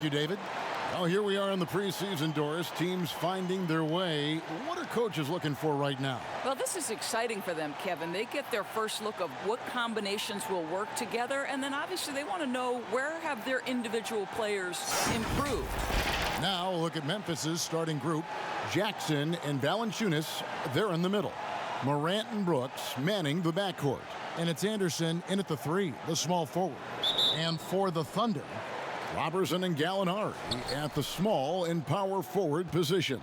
Thank you, David. Well, here we are in the preseason, Doris. Teams finding their way. What are coaches looking for right now? Well, this is exciting for them, Kevin. They get their first look of what combinations will work together, and then obviously they want to know where have their individual players improved. Now, look at Memphis's starting group. Jackson and Valanciunas, they're in the middle. Morant and Brooks manning the backcourt. And it's Anderson in at the three, the small forward. And for the Thunder, Robertson and Gallinari at the small and power forward positions.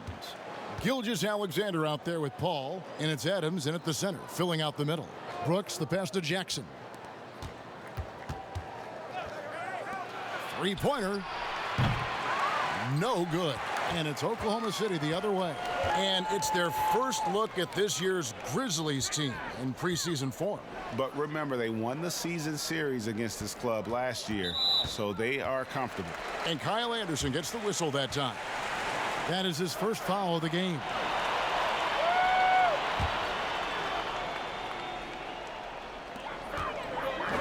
Gilgeous-Alexander out there with Paul, and it's Adams in at the center, filling out the middle. Brooks, the pass to Jackson. Three-pointer. No good. And it's Oklahoma City the other way. And it's their first look at this year's Grizzlies team in preseason form. But remember, they won the season series against this club last year, so they are comfortable. And Kyle Anderson gets the whistle that time. That is his first foul of the game.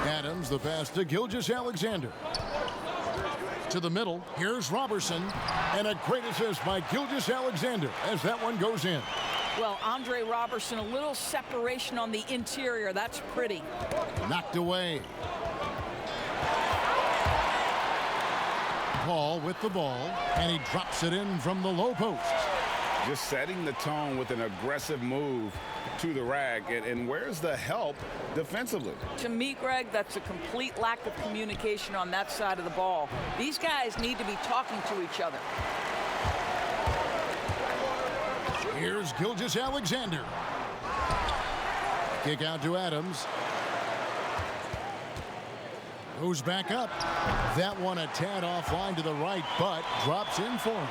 Adams, the pass to Gilgeous-Alexander. To the middle, here's Robertson, and a great assist by Gilgeous-Alexander as that one goes in. Well, Andre Robertson, a little separation on the interior. That's pretty. Knocked away. Paul with the ball, and he drops it in from the low post. Just setting the tone with an aggressive move to the rack. And where's the help defensively? To me, Greg, that's a complete lack of communication on that side of the ball. These guys need to be talking to each other. Here's Gilgeous-Alexander. Kick out to Adams. Goes back up. That one a tad offline to the right, but drops in for him.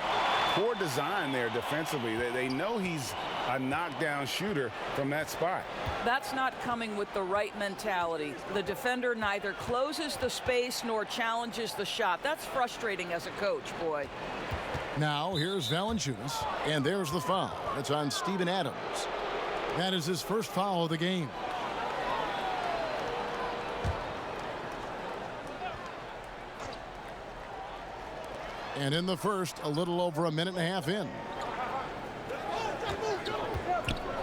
Poor design there defensively. They know he's a knockdown shooter from that spot. That's not coming with the right mentality. The defender neither closes the space nor challenges the shot. That's frustrating as a coach, boy. Now here's Valanciunas, and there's the foul. It's on Steven Adams. That is his first foul of the game. And in the first, a little over a minute and a half in.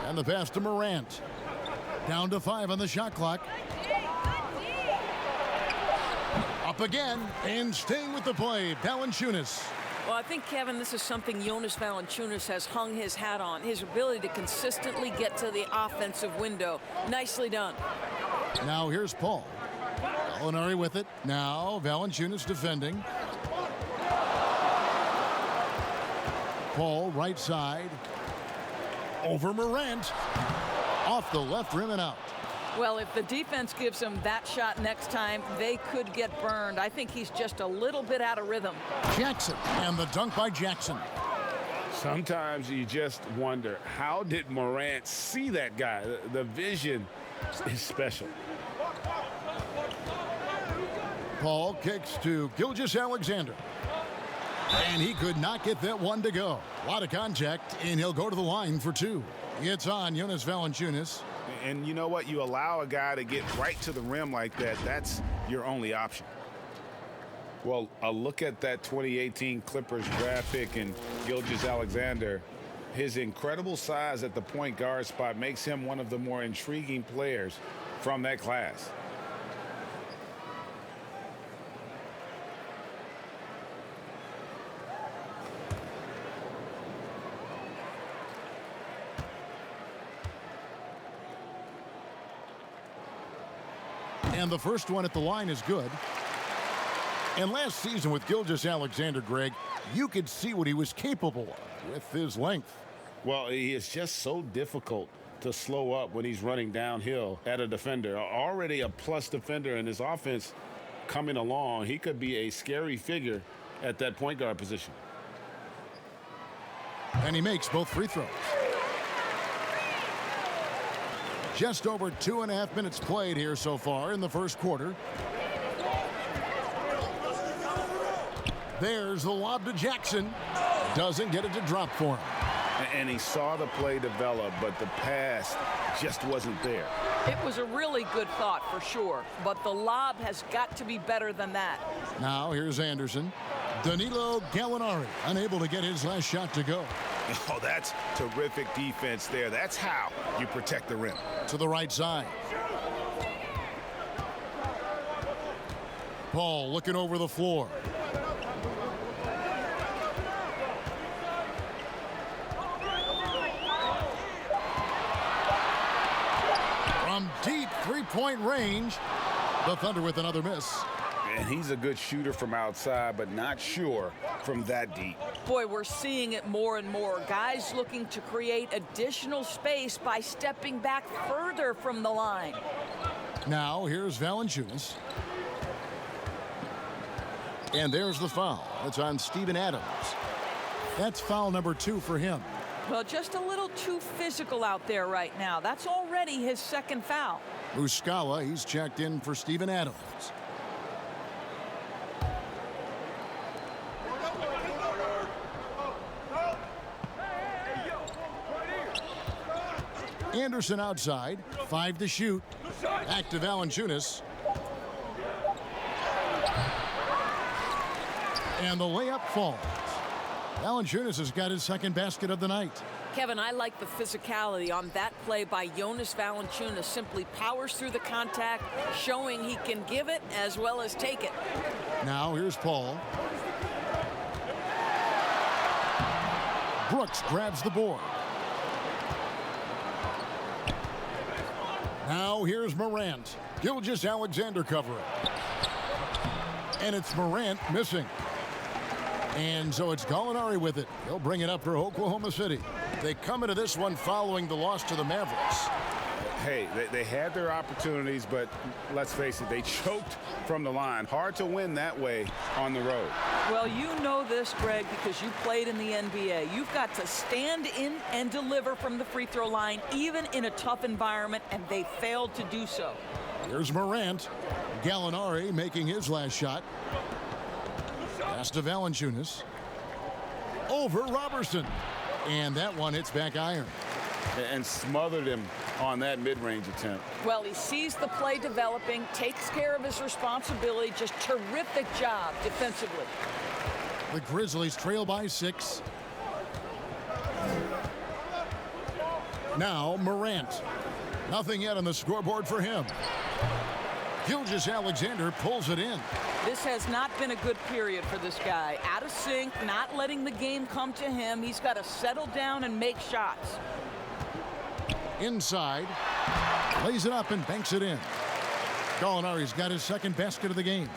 And the pass to Morant. Down to 5 on the shot clock. Up again, and staying with the play, Valanciunas. Well, I think, Kevin, this is something Jonas Valanciunas has hung his hat on. His ability to consistently get to the offensive window. Nicely done. Now here's Paul. Gallinari with it. Now Valanciunas defending. Paul right side. Over Morant. Off the left rim and out. Well, if the defense gives him that shot next time, they could get burned. I think he's just a little bit out of rhythm. Jackson, and the dunk by Jackson. Sometimes you just wonder, how did Morant see that guy? The vision is special. Paul kicks to Gilgeous-Alexander. And he could not get that one to go. A lot of contact, and he'll go to the line for two. It's on Jonas Valanciunas. And you know what? You allow a guy to get right to the rim like that, that's your only option. Well, a look at that 2018 Clippers draft pick and Gilgeous-Alexander. His incredible size at the point guard spot makes him one of the more intriguing players from that class. And the first one at the line is good. And last season with Gilgeous-Alexander, Greg, you could see what he was capable of with his length. Well, he is just so difficult to slow up when he's running downhill at a defender. Already a plus defender in his offense coming along. He could be a scary figure at that point guard position. And he makes both free throws. Just over 2.5 minutes played here so far in the first quarter. There's the lob to Jackson. Doesn't get it to drop for him. And he saw the play develop, but the pass just wasn't there. It was a really good thought for sure, but the lob has got to be better than that. Now here's Anderson. Danilo Gallinari unable to get his last shot to go. Oh, that's terrific defense there. That's how you protect the rim. To the right side. Paul looking over the floor. From deep three-point range, the Thunder with another miss. And he's a good shooter from outside, but not sure from that deep. Boy, we're seeing it more and more. Guys looking to create additional space by stepping back further from the line. Now, here's Valanciunas. And there's the foul. It's on Steven Adams. That's foul number 2 for him. Well, just a little too physical out there right now. That's already his second foul. Muscala, he's checked in for Steven Adams. Anderson outside, 5 to shoot. Back to Valanciunas. And the layup falls. Valanciunas has got his second basket of the night. Kevin, I like the physicality on that play by Jonas Valanciunas. Simply powers through the contact, showing he can give it as well as take it. Now here's Paul. Brooks grabs the board. Now here's Morant. Gilgeous-Alexander covering. And it's Morant missing. And so it's Gallinari with it. He'll bring it up for Oklahoma City. They come into this one following the loss to the Mavericks. Hey, they had their opportunities, but let's face it, they choked from the line. Hard to win that way on the road. Well, you know this, Greg, because you played in the NBA. You've got to stand in and deliver from the free throw line, even in a tough environment, and they failed to do so. Here's Morant. Gallinari making his last shot. Pass to Valanciunas. Over Robertson. And that one hits back iron. And smothered him on that mid-range attempt. Well, he sees the play developing, takes care of his responsibility. Just terrific job defensively. The Grizzlies trail by 6. Now Morant. Nothing yet on the scoreboard for him. Gilgeous-Alexander pulls it in. This has not been a good period for this guy. Out of sync, not letting the game come to him. He's got to settle down and make shots. Inside. Lays it up and banks it in. Gallinari's got his second basket of the game.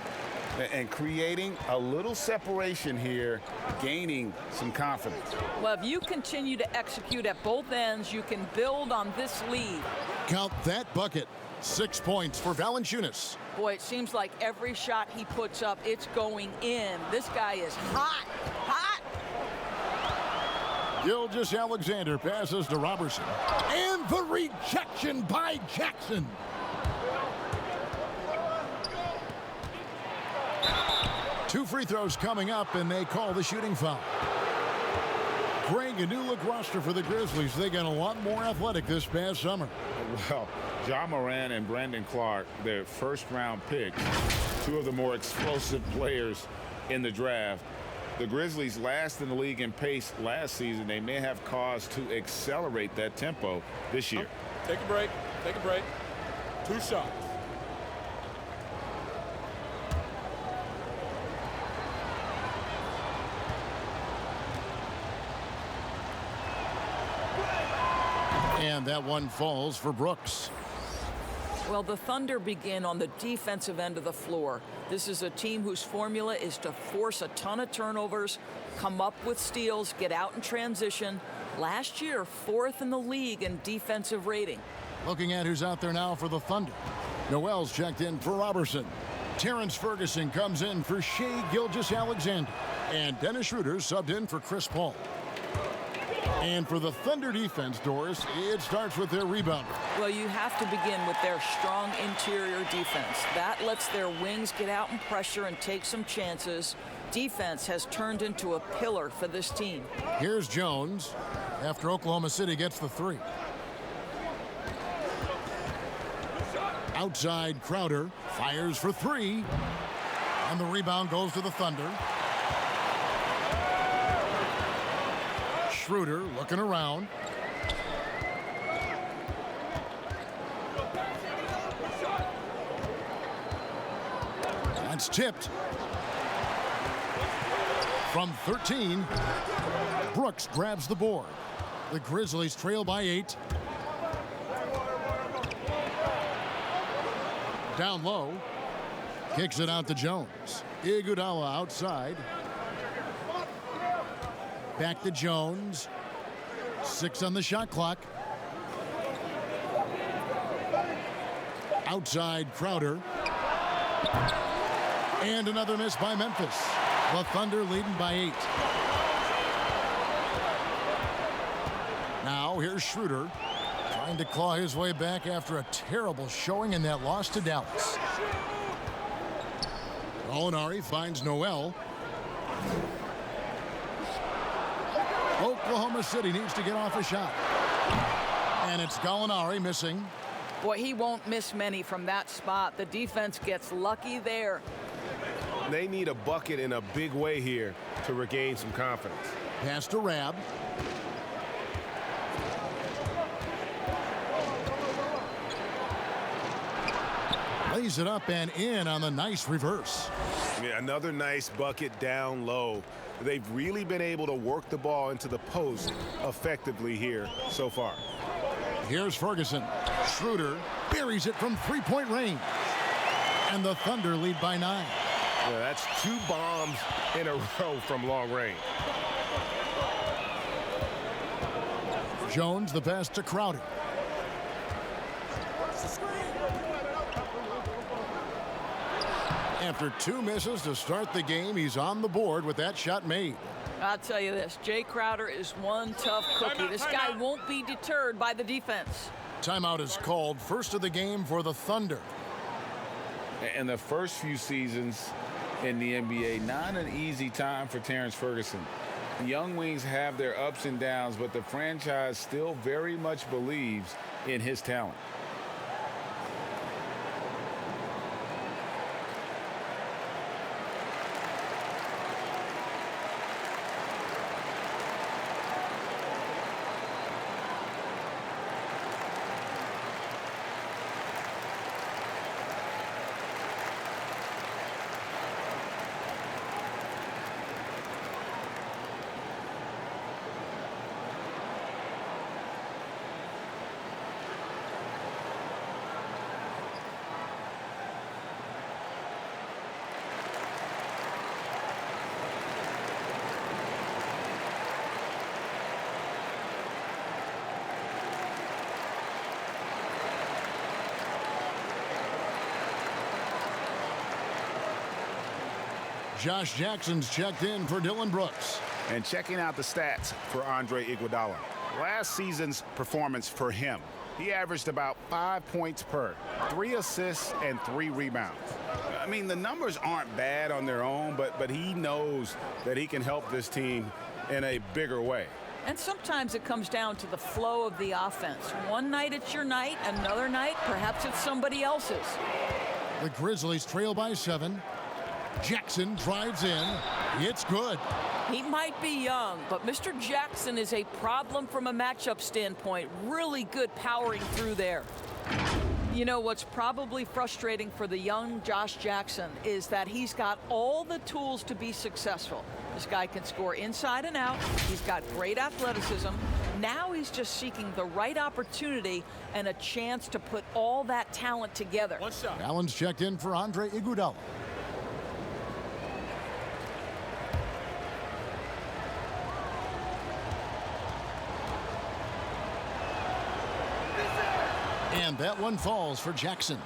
And creating a little separation here, gaining some confidence. Well, if you continue to execute at both ends, you can build on this lead. Count that bucket. 6 points for Valanciunas. Boy, it seems like every shot he puts up, it's going in. This guy is hot, hot. Gilgeous-Alexander passes to Robertson. And the rejection by Jackson. Two free throws coming up, and they call the shooting foul. Greg, a new look roster for the Grizzlies. They got a lot more athletic this past summer. Well, Ja Morant and Brandon Clark, their first-round picks, two of the more explosive players in the draft. The Grizzlies last in the league in pace last season. They may have cause to accelerate that tempo this year. Take a break. Take a break. 2 shots. And that one falls for Brooks. Well, the Thunder begin on the defensive end of the floor. This is a team whose formula is to force a ton of turnovers, come up with steals, get out in transition. Last year, 4th in the league in defensive rating. Looking at who's out there now for the Thunder. Noel's checked in for Robertson. Terrence Ferguson comes in for Shai Gilgeous-Alexander. And Dennis Schroeder subbed in for Chris Paul. And for the Thunder defense, Doris, it starts with their rebounder. Well, you have to begin with their strong interior defense. That lets their wings get out and pressure and take some chances. Defense has turned into a pillar for this team. Here's Jones after Oklahoma City gets the 3. Outside, Crowder fires for 3. And the rebound goes to the Thunder. Schroeder looking around. That's tipped. From 13, Brooks grabs the board. The Grizzlies trail by 8. Down low. Kicks it out to Jones. Iguodala outside. Back to Jones. 6 on the shot clock. Outside Crowder. And another miss by Memphis. The Thunder leading by 8. Now here's Schroeder trying to claw his way back after a terrible showing in that loss to Dallas. Gallinari finds Noel. Oklahoma City needs to get off a shot. And it's Gallinari missing. Boy, he won't miss many from that spot. The defense gets lucky there. They need a bucket in a big way here to regain some confidence. Pass to Rab. Lays it up and in on the nice reverse. Yeah, another nice bucket down low. They've really been able to work the ball into the post effectively here so far. Here's Ferguson. Schroeder buries it from three-point range. And the Thunder lead by 9. Yeah, that's 2 bombs in a row from long range. Jones the pass to Crowder. After 2 misses to start the game, he's on the board with that shot made. I'll tell you this, Jay Crowder is one tough cookie. This guy won't be deterred by the defense. Timeout is called. First of the game for the Thunder. And the first few seasons in the NBA, not an easy time for Terrence Ferguson. The young wings have their ups and downs, but the franchise still very much believes in his talent. Josh Jackson's checked in for Dylan Brooks. And checking out the stats for Andre Iguodala. Last season's performance for him, he averaged about 5 points per, 3 assists and 3 rebounds. I mean, the numbers aren't bad on their own, but he knows that he can help this team in a bigger way. And sometimes it comes down to the flow of the offense. One night it's your night, another night perhaps it's somebody else's. The Grizzlies trail by 7. Jackson drives in. It's good. He might be young, but Mr. Jackson is a problem from a matchup standpoint. Really good powering through there. You know, what's probably frustrating for the young Josh Jackson is that he's got all the tools to be successful. This guy can score inside and out. He's got great athleticism. Now he's just seeking the right opportunity and a chance to put all that talent together. One shot. Allen's checked in for Andre Iguodala. And that one falls for Jackson.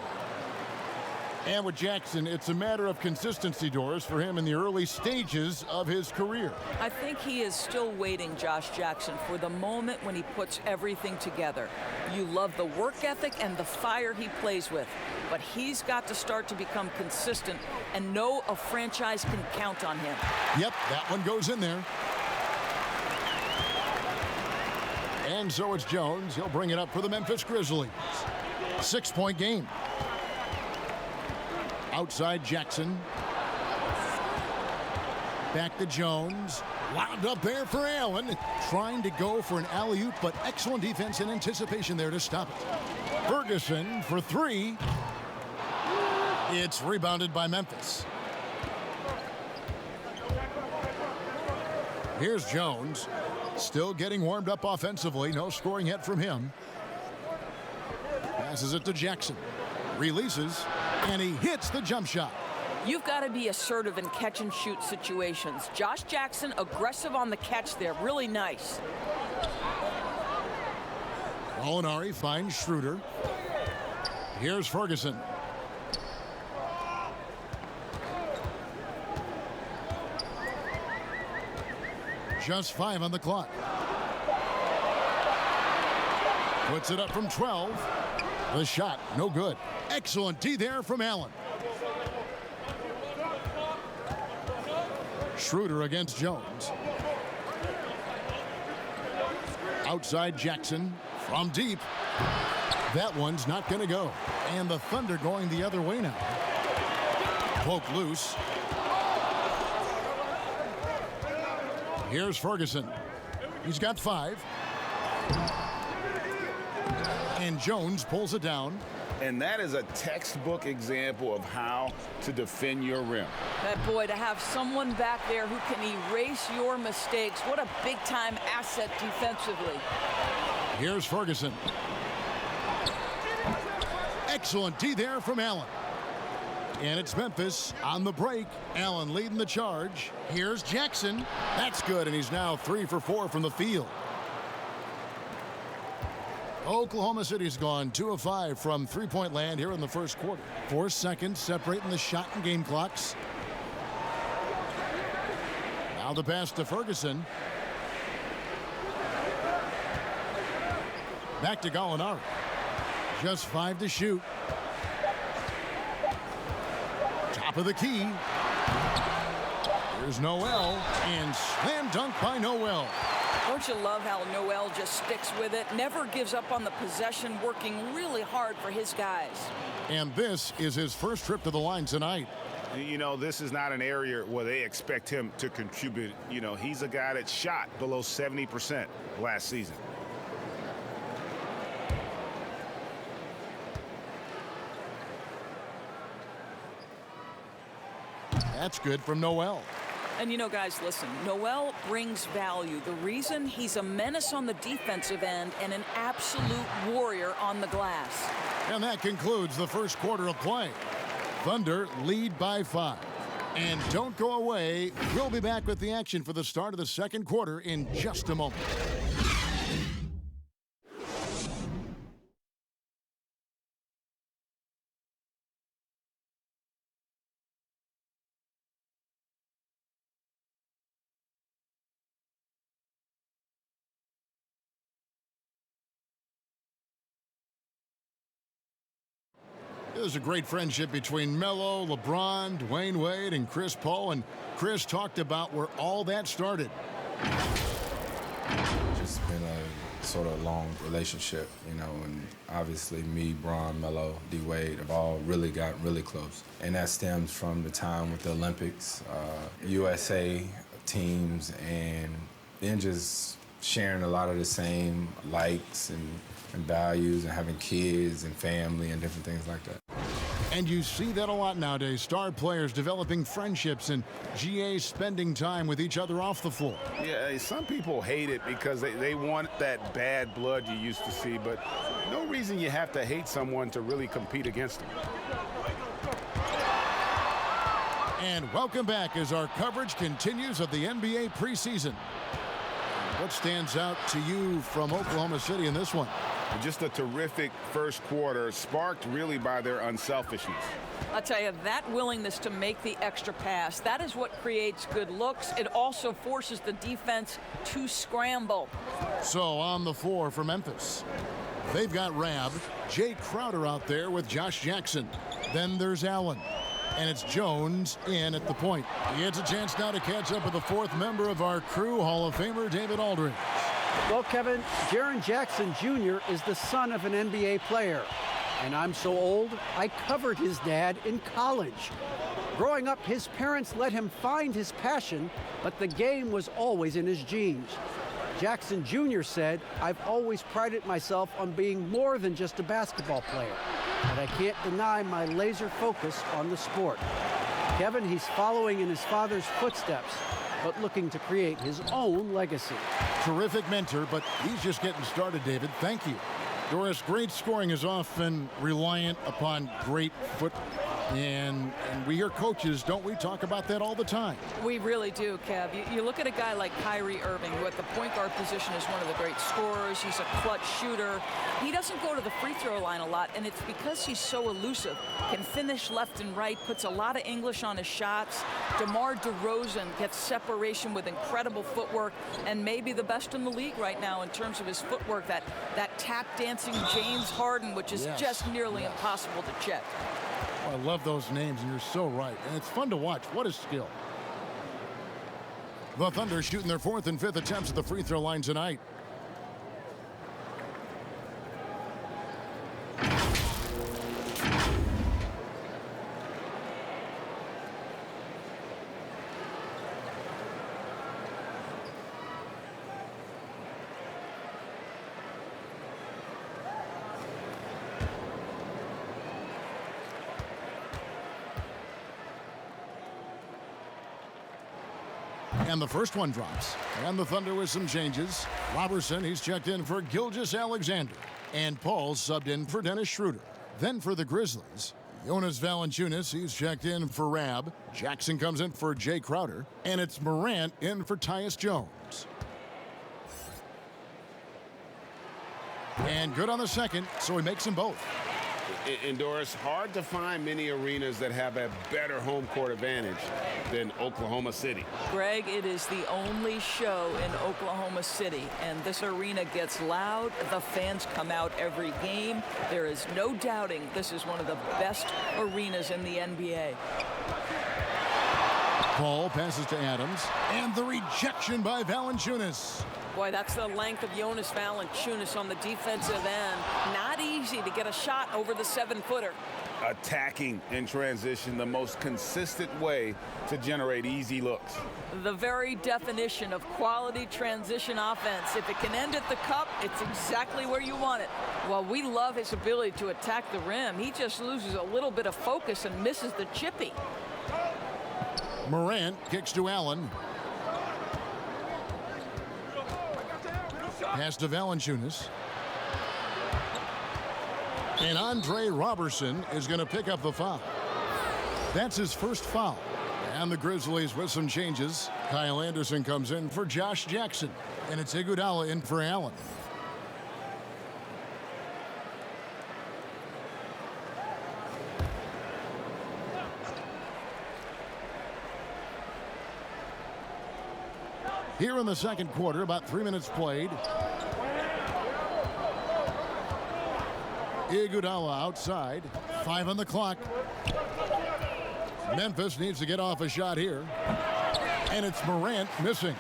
And with Jackson, it's a matter of consistency, Doris, for him in the early stages of his career. I think he is still waiting, Josh Jackson, for the moment when he puts everything together. You love the work ethic and the fire he plays with, but he's got to start to become consistent and know a franchise can count on him. Yep, that one goes in there. And so it's Jones. He'll bring it up for the Memphis Grizzlies. 6-point game. Outside Jackson. Back to Jones. Wound up there for Allen. Trying to go for an alley-oop, but excellent defense and anticipation there to stop it. Ferguson for three. It's rebounded by Memphis. Here's Jones. Still getting warmed up offensively. No scoring yet from him. Passes it to Jackson. Releases, and he hits the jump shot. You've got to be assertive in catch-and-shoot situations. Josh Jackson, aggressive on the catch there. Really nice. Molinari finds Schroeder. Here's Ferguson. Just 5 on the clock. Puts it up from 12. The shot, no good. Excellent D there from Allen. Schroeder against Jones. Outside Jackson from deep. That one's not going to go. And the Thunder going the other way now. Poke loose. Here's Ferguson. He's got 5. And Jones pulls it down. And that is a textbook example of how to defend your rim. That boy, to have someone back there who can erase your mistakes, what a big-time asset defensively. Here's Ferguson. Excellent D there from Allen. And it's Memphis on the break. Allen leading the charge. Here's Jackson. That's good, and he's now 3 for 4 from the field. Oklahoma City's gone 2 of 5 from three-point land here in the first quarter. 4 seconds separating the shot and game clocks. Now the pass to Ferguson. Back to Gallinari. Just 5 to shoot. Top of the key. Here's Noel, and slam dunk by Noel. Don't you love how Noel just sticks with it, never gives up on the possession, working really hard for his guys. And this is his first trip to the line tonight. You know, this is not an area where they expect him to contribute. You know, he's a guy that shot below 70% last season. That's good from Noel. And, you know, guys, listen, Noel brings value. The reason he's a menace on the defensive end and an absolute warrior on the glass. And that concludes the first quarter of play. Thunder lead by 5. And don't go away. We'll be back with the action for the start of the second quarter in just a moment. There's a great friendship between Melo, LeBron, Dwayne Wade, and Chris Paul. And Chris talked about where all that started. Just been a sort of long relationship, you know, and obviously me, Bron, Melo, D. Wade have all really got really close. And that stems from the time with the Olympics, USA teams, and then just sharing a lot of the same likes and values and having kids and family and different things like that. And you see that a lot nowadays. Star players developing friendships and GAs spending time with each other off the floor. Yeah, some people hate it because they want that bad blood you used to see, but no reason you have to hate someone to really compete against them. And welcome back as our coverage continues of the NBA preseason. What stands out to you from Oklahoma City in this one? Just a terrific first quarter, sparked really by their unselfishness. I'll tell you, that willingness to make the extra pass, that is what creates good looks. It also forces the defense to scramble. So on the floor for Memphis, they've got Rab, Jay Crowder out there with Josh Jackson. Then there's Allen. And it's Jones in at the point. He gets a chance now to catch up with the fourth member of our crew, Hall of Famer David Aldridge. Well, Kevin, Jaren Jackson Jr. is the son of an NBA player. And I'm so old, I covered his dad in college. Growing up, his parents let him find his passion, but the game was always in his genes. Jackson Jr. said, "I've always prided myself on being more than just a basketball player, but I can't deny my laser focus on the sport." Kevin, he's following in his father's footsteps, but looking to create his own legacy. Terrific mentor, but he's just getting started, David. Thank you. Doris, great scoring is often reliant upon great footwork. And we hear coaches, don't we, talk about that all the time? We really do, Kev. You look at a guy like Kyrie Irving, who at the point guard position is one of the great scorers. He's a clutch shooter. He doesn't go to the free throw line a lot, and it's because he's so elusive. Can finish left and right, puts a lot of English on his shots. DeMar DeRozan gets separation with incredible footwork, and maybe the best in the league right now in terms of his footwork. That tap dancing James Harden, which is just nearly impossible to check. I love those names, and you're so right. And it's fun to watch. What a skill. The Thunder shooting their 4th and 5th attempts at the free throw line tonight. And the first one drops. And the Thunder with some changes. Robertson, he's checked in for Gilgeous-Alexander. And Paul subbed in for Dennis Schroeder. Then for the Grizzlies, Jonas Valanciunas, he's checked in for Rab. Jackson comes in for Jay Crowder. And it's Morant in for Tyus Jones. And good on the second, so he makes them both. And Doris, hard to find many arenas that have a better home court advantage than Oklahoma City. Greg, it is the only show in Oklahoma City, and this arena gets loud. The fans come out every game. There is no doubting this is one of the best arenas in the NBA. Paul passes to Adams, and the rejection by Valanciunas. Boy, that's the length of Jonas Valanciunas on the defensive end. Not easy to get a shot over the 7-footer. Attacking in transition, the most consistent way to generate easy looks. The very definition of quality transition offense. If it can end at the cup, it's exactly where you want it. Well, we love his ability to attack the rim. He just loses a little bit of focus and misses the chippy. Morant kicks to Allen. Pass to Valanciunas. And Andre Robertson is going to pick up the foul. That's his first foul. And the Grizzlies with some changes. Kyle Anderson comes in for Josh Jackson. And it's Iguodala in for Allen. Here in the second quarter, about 3 minutes played. Iguodala outside. 5 on the clock. Memphis needs to get off a shot here. And it's Morant missing.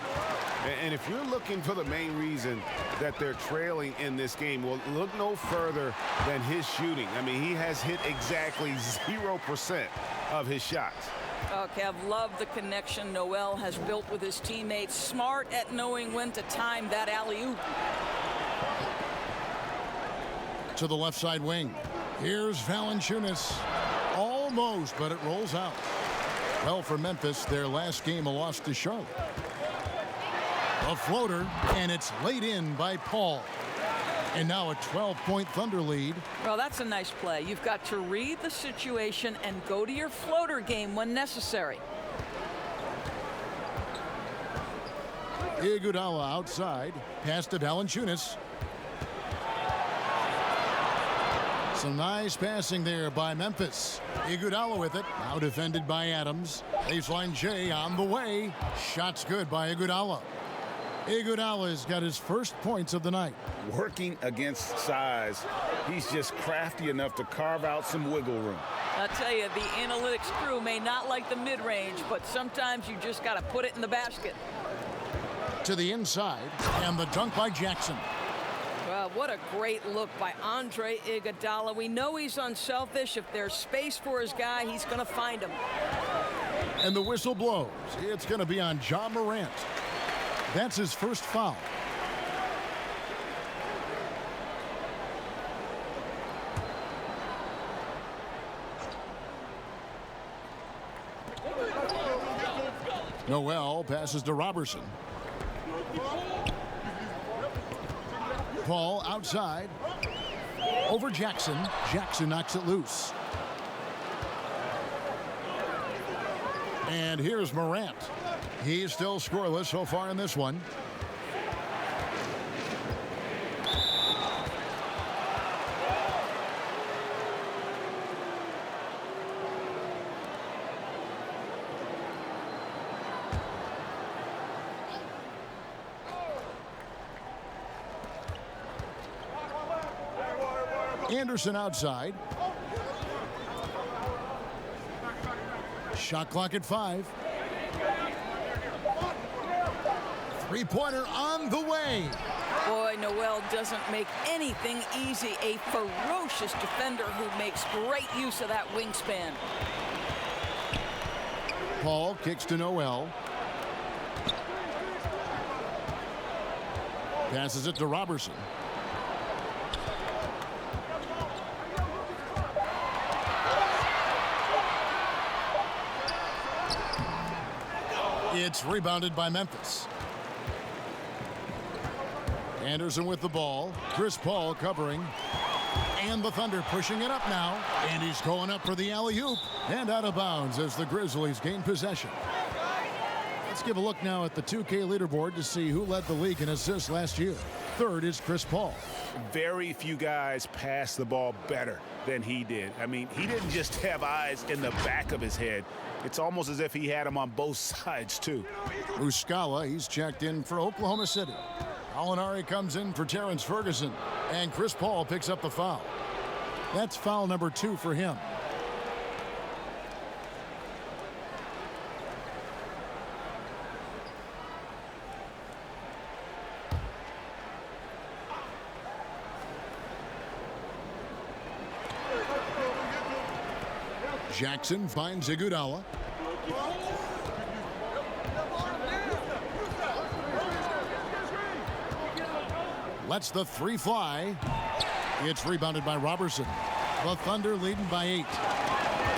And if you're looking for the main reason that they're trailing in this game, well, look no further than his shooting. I mean, he has hit exactly 0% of his shots. Oh, Kev, love the connection Noel has built with his teammates. Smart at knowing when to time that alley-oop. To the left side wing. Here's Valanciunas. Almost, but it rolls out. Well, for Memphis, their last game a loss to Charlotte. A floater, and it's laid in by Paul. And now a 12-point Thunder lead. Well, that's a nice play. You've got to read the situation and go to your floater game when necessary. Iguodala outside. Pass to Valanciunas. Some nice passing there by Memphis. Iguodala with it. Now defended by Adams. Baseline J on the way. Shots good by Iguodala. Iguodala's got his first points of the night. Working against size, he's just crafty enough to carve out some wiggle room. I'll tell you, the analytics crew may not like the mid-range, but sometimes you just got to put it in the basket. To the inside, and the dunk by Jackson. Well, what a great look by Andre Iguodala. We know he's unselfish. If there's space for his guy, he's going to find him. And the whistle blows. It's going to be on Ja Morant. That's his first foul. Noel passes to Robertson. Paul outside. Over Jackson. Jackson knocks it loose. And here's Morant. He's still scoreless so far in this one. Anderson outside. Shot clock at 5. Three-pointer on the way. Boy, Noel doesn't make anything easy. A ferocious defender who makes great use of that wingspan. Paul kicks to Noel. Passes it to Robertson. It's rebounded by Memphis. Anderson with the ball. Chris Paul covering. And the Thunder pushing it up now. And he's going up for the alley-oop. And out of bounds as the Grizzlies gain possession. Let's give a look now at the 2K leaderboard to see who led the league in assists last year. Third is Chris Paul. Very few guys pass the ball better than he did. I mean, he didn't just have eyes in the back of his head. It's almost as if he had them on both sides, too. Muscala, he's checked in for Oklahoma City. Alinari comes in for Terrence Ferguson. And Chris Paul picks up the foul. That's foul number 2 for him. Jackson finds Iguodala. Lets the 3 fly. It's rebounded by Robertson. The Thunder leading by 8.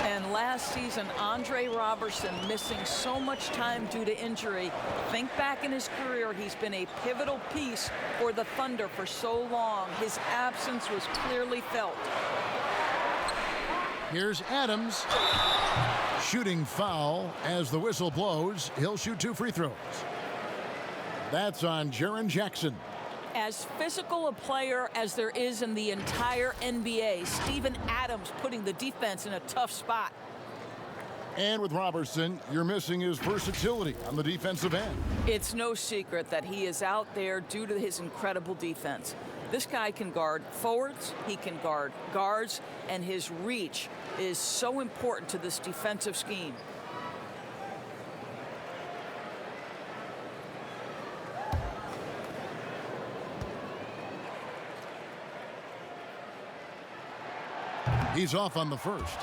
And last season, Andre Robertson missing so much time due to injury. Think back in his career, he's been a pivotal piece for the Thunder for so long. His absence was clearly felt. Here's Adams. Shooting foul as the whistle blows. He'll shoot 2 free throws. That's on Jaren Jackson. As physical a player as there is in the entire NBA, Steven Adams putting the defense in a tough spot. And with Robertson, you're missing his versatility on the defensive end. It's no secret that he is out there due to his incredible defense. This guy can guard forwards, he can guard guards, and his reach is so important to this defensive scheme. He's off on the first.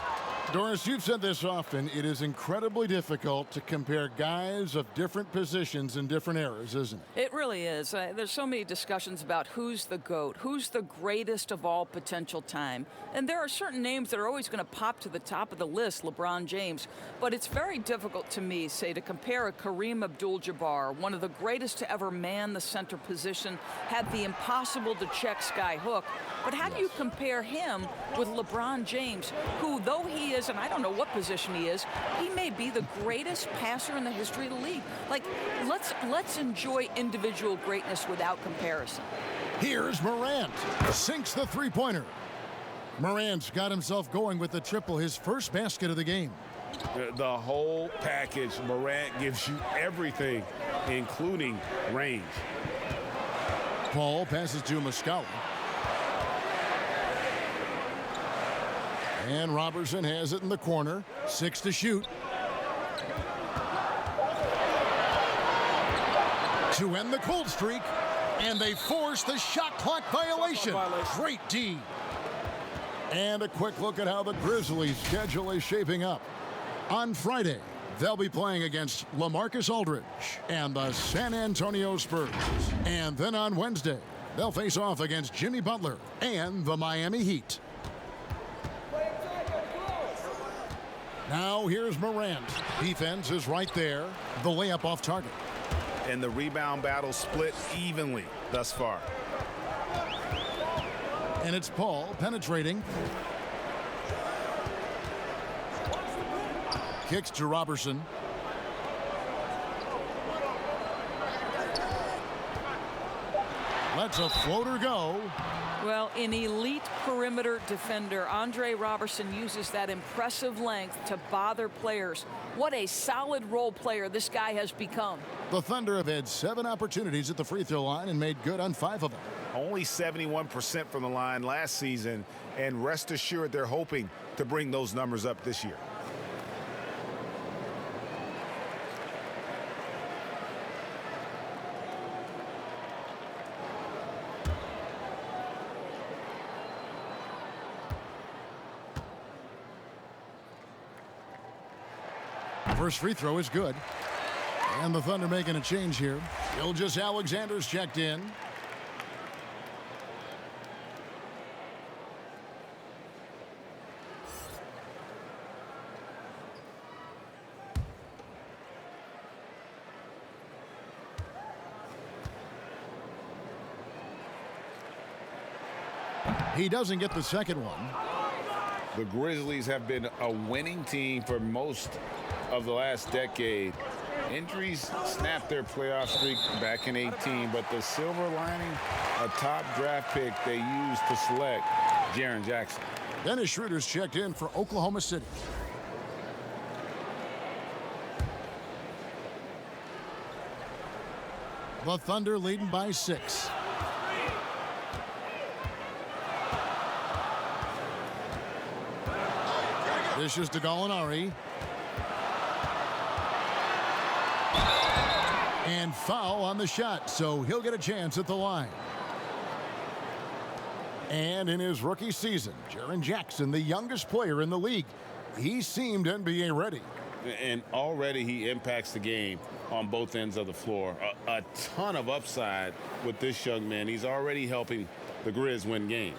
Doris, you've said this often. It is incredibly difficult to compare guys of different positions in different eras, isn't it? It really is. There's so many discussions about who's the GOAT, who's the greatest of all potential time. And there are certain names that are always going to pop to the top of the list, LeBron James. But it's very difficult to me, say, to compare a Kareem Abdul-Jabbar, one of the greatest to ever man the center position, had the impossible to check sky hook. But how do you compare him with LeBron James, who, though he is, and I don't know what position he is, he may be the greatest passer in the history of the league. Like, let's enjoy individual greatness without comparison. Here's Morant. Sinks the three-pointer. Morant's got himself going with the triple, his first basket of the game. The whole package. Morant gives you everything, including range. Paul passes to Muscala. And Robertson has it in the corner. 6 to shoot. To end the cold streak. And they force the shot clock violation. Great D. And a quick look at how the Grizzlies' schedule is shaping up. On Friday, They'll be playing against LaMarcus Aldridge and the San Antonio Spurs. And then on Wednesday, they'll face off against Jimmy Butler and the Miami Heat. Now here's Morant. Defense is right there. The layup off target. And the rebound battle split evenly thus far. And it's Paul penetrating. Kicks to Robertson. Lets a floater go. Well, an elite perimeter defender, Andre Robertson uses that impressive length to bother players. What a solid role player this guy has become. The Thunder have had 7 opportunities at the free throw line and made good on 5 of them. Only 71% from the line last season, and rest assured they're hoping to bring those numbers up this year. First free throw is good. And the Thunder making a change here. Gilgeous-Alexander's checked in. He doesn't get the second one. The Grizzlies have been a winning team for most of the last decade. Injuries snapped their playoff streak back in 18, but the silver lining, a top draft pick they used to select Jaren Jackson. Dennis Schroeder's checked in for Oklahoma City. The Thunder leading by 6. Dishes to Gallinari. And foul on the shot, so he'll get a chance at the line. And in his rookie season, Jaren Jackson, the youngest player in the league, he seemed NBA ready. And already he impacts the game on both ends of the floor. A ton of upside with this young man. He's already helping the Grizz win games.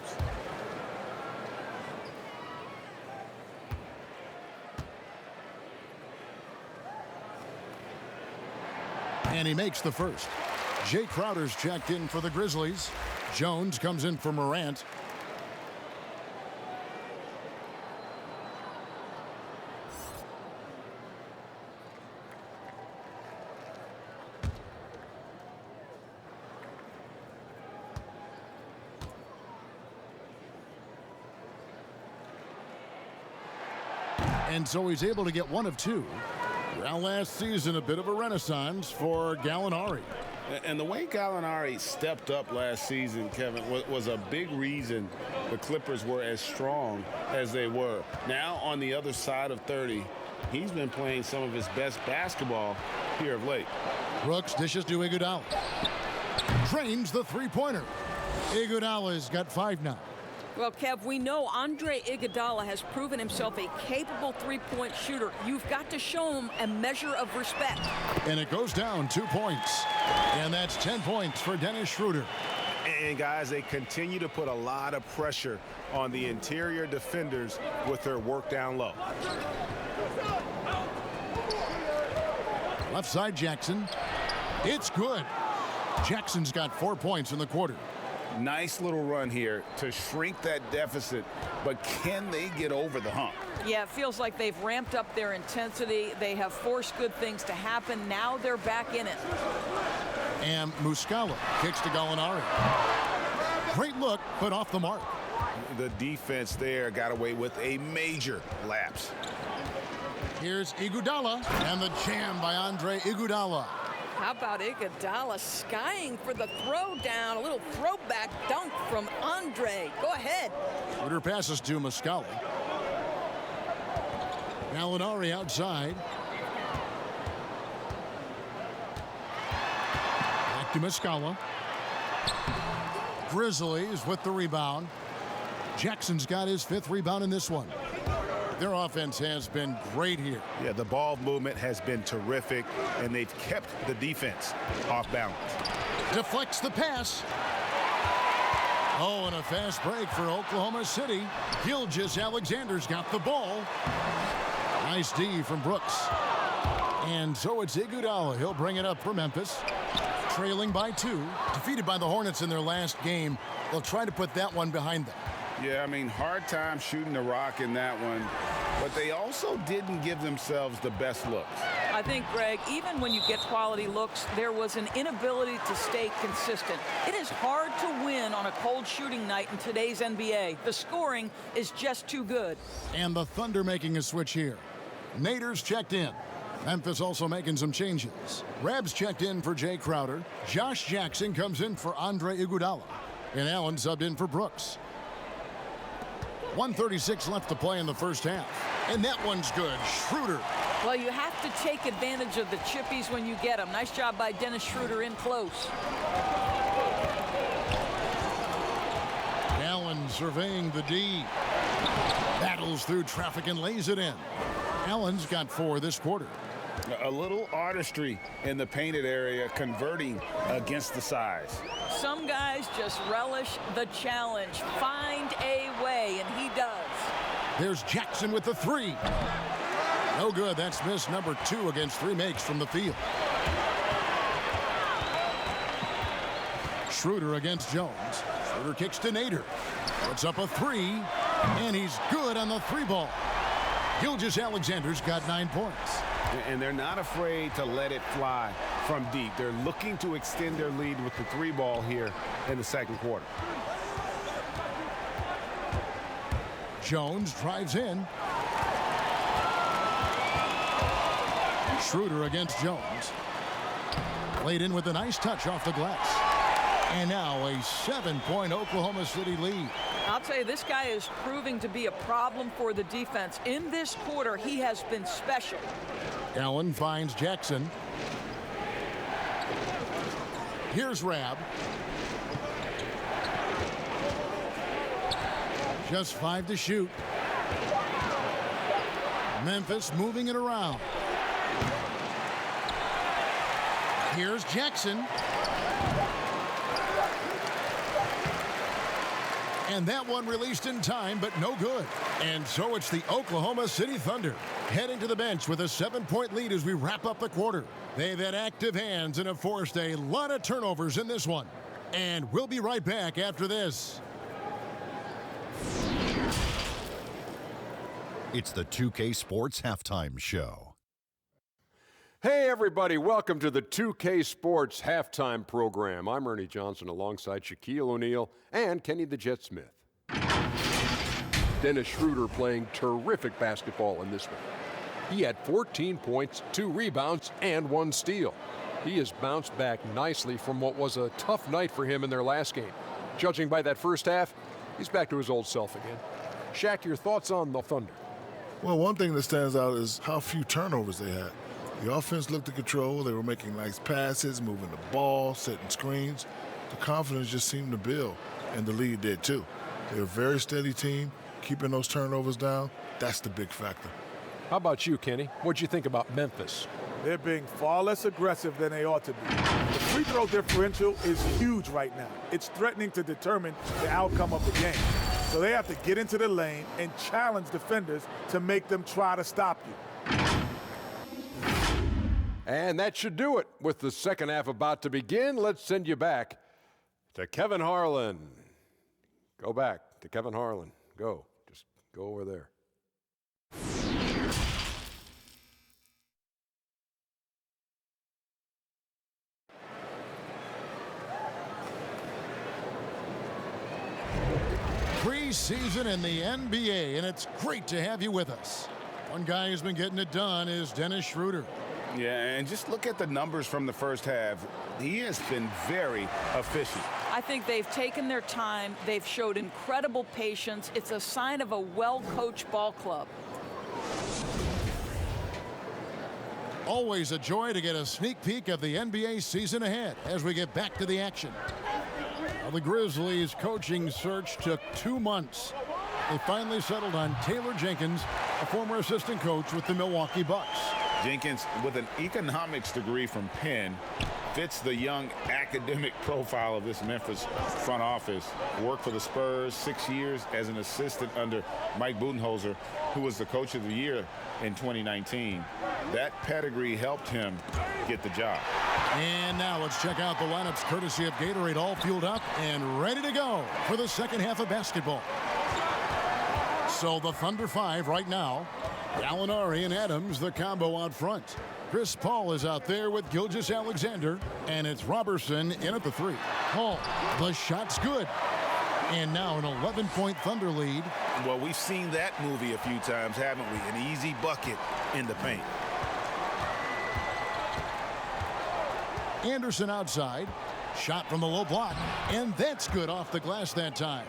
And he makes the first. Jay Crowder's checked in for the Grizzlies. Jones comes in for Morant. And so he's able to get 1 of 2. Well, last season, a bit of a renaissance for Gallinari. And the way Gallinari stepped up last season, Kevin, was a big reason the Clippers were as strong as they were. Now, on the other side of 30, he's been playing some of his best basketball here of late. Brooks dishes to Iguodala. Drains the three-pointer. Iguodala's got 5 now. Well, Kev, we know Andre Iguodala has proven himself a capable three-point shooter. You've got to show him a measure of respect. And it goes down 2 points. And that's 10 points for Dennis Schroeder. And guys, they continue to put a lot of pressure on the interior defenders with their work down low. Left side Jackson. It's good. Jackson's got 4 points in the quarter. Nice little run here to shrink that deficit, but can they get over the hump? Yeah, it feels like they've ramped up their intensity. They have forced good things to happen. Now they're back in it. And Muscala kicks to Gallinari. Great look, but off the mark. The defense there got away with a major lapse. Here's Iguodala, and the jam by Andre Iguodala. How about Iguodala skying for the throw down? A little throwback dunk from Andre. Go ahead. Schroeder passes to Muscala. Gallinari outside. Back to Muscala. Grizzlies with the rebound. Jackson's got his 5th rebound in this one. Their offense has been great here. Yeah, the ball movement has been terrific, and they've kept the defense off balance. Deflects the pass. Oh, and a fast break for Oklahoma City. Gilgeous-Alexander's got the ball. Nice D from Brooks. And so it's Iguodala. He'll bring it up for Memphis. Trailing by 2. Defeated by the Hornets in their last game. They'll try to put that one behind them. Yeah, I mean, hard time shooting the rock in that one. But they also didn't give themselves the best looks. I think, Greg, even when you get quality looks, there was an inability to stay consistent. It is hard to win on a cold shooting night in today's NBA. The scoring is just too good. And the Thunder making a switch here. Nader's checked in. Memphis also making some changes. Rab's checked in for Jay Crowder. Josh Jackson comes in for Andre Iguodala. And Allen subbed in for Brooks. 1:36 left to play in the first half. And that one's good. Schroeder. Well, you have to take advantage of the chippies when you get them. Nice job by Dennis Schroeder in close. Allen surveying the D. Battles through traffic and lays it in. Allen's got 4 this quarter. A little artistry in the painted area, converting against the size. Some guys just relish the challenge. Find a way, and he does. There's Jackson with the 3. No good. That's miss number 2 against 3 makes from the field. Schroeder against Jones. Schroeder kicks to Nader. Puts up a 3, and he's good on the 3 ball. Gilgeous-Alexander's got 9 points. And they're not afraid to let it fly from deep. They're looking to extend their lead with the 3 ball here in the second quarter. Jones drives in. Schroeder against Jones. Played in with a nice touch off the glass. And now a 7-point Oklahoma City lead. I'll tell you, this guy is proving to be a problem for the defense. In this quarter, he has been special. Allen finds Jackson. Here's Rab. Just 5 to shoot. Memphis moving it around. Here's Jackson. And that one released in time, but no good. And so it's the Oklahoma City Thunder heading to the bench with a 7-point lead as we wrap up the quarter. They've had active hands and have forced a lot of turnovers in this one. And we'll be right back after this. It's the 2K Sports Halftime Show. Hey everybody, welcome to the 2K Sports Halftime Program. I'm Ernie Johnson alongside Shaquille O'Neal and Kenny the Jet Smith. Dennis Schroeder playing terrific basketball in this one. He had 14 points, 2 rebounds, and 1 steal. He has bounced back nicely from what was a tough night for him in their last game. Judging by that first half, he's back to his old self again. Shaq, your thoughts on the Thunder? Well, one thing that stands out is how few turnovers they had. The offense looked in control. They were making nice passes, moving the ball, setting screens. The confidence just seemed to build, and the lead did too. They're a very steady team, keeping those turnovers down. That's the big factor. How about you, Kenny? What'd you think about Memphis? They're being far less aggressive than they ought to be. The free throw differential is huge right now. It's threatening to determine the outcome of the game. So they have to get into the lane and challenge defenders to make them try to stop you. And that should do it. With the second half about to begin, let's send you back to Kevin Harlan. Go back to Kevin Harlan. Go. Just go over there. Preseason in the NBA, and it's great to have you with us. One guy who's been getting it done is Dennis Schroeder. Yeah, and just look at the numbers from the first half. He has been very efficient. I think they've taken their time. They've showed incredible patience. It's a sign of a well-coached ball club. Always a joy to get a sneak peek of the NBA season ahead as we get back to the action. Well, the Grizzlies coaching search took 2 months. They finally settled on Taylor Jenkins, a former assistant coach with the Milwaukee Bucks. Jenkins, with an economics degree from Penn, fits the young academic profile of this Memphis front office. Worked for the Spurs 6 years as an assistant under Mike Budenholzer, who was the coach of the year in 2019. That pedigree helped him get the job. And now let's check out the lineups courtesy of Gatorade, all fueled up and ready to go for the second half of basketball. So the Thunder 5 right now. Gallinari and Adams, the combo out front. Chris Paul is out there with Gilgeous-Alexander, and it's Robertson in at the 3. Paul, the shot's good. And now an 11-point Thunder lead. Well, we've seen that movie a few times, haven't we? An easy bucket in the paint. Anderson outside. Shot from the low block, and that's good off the glass that time.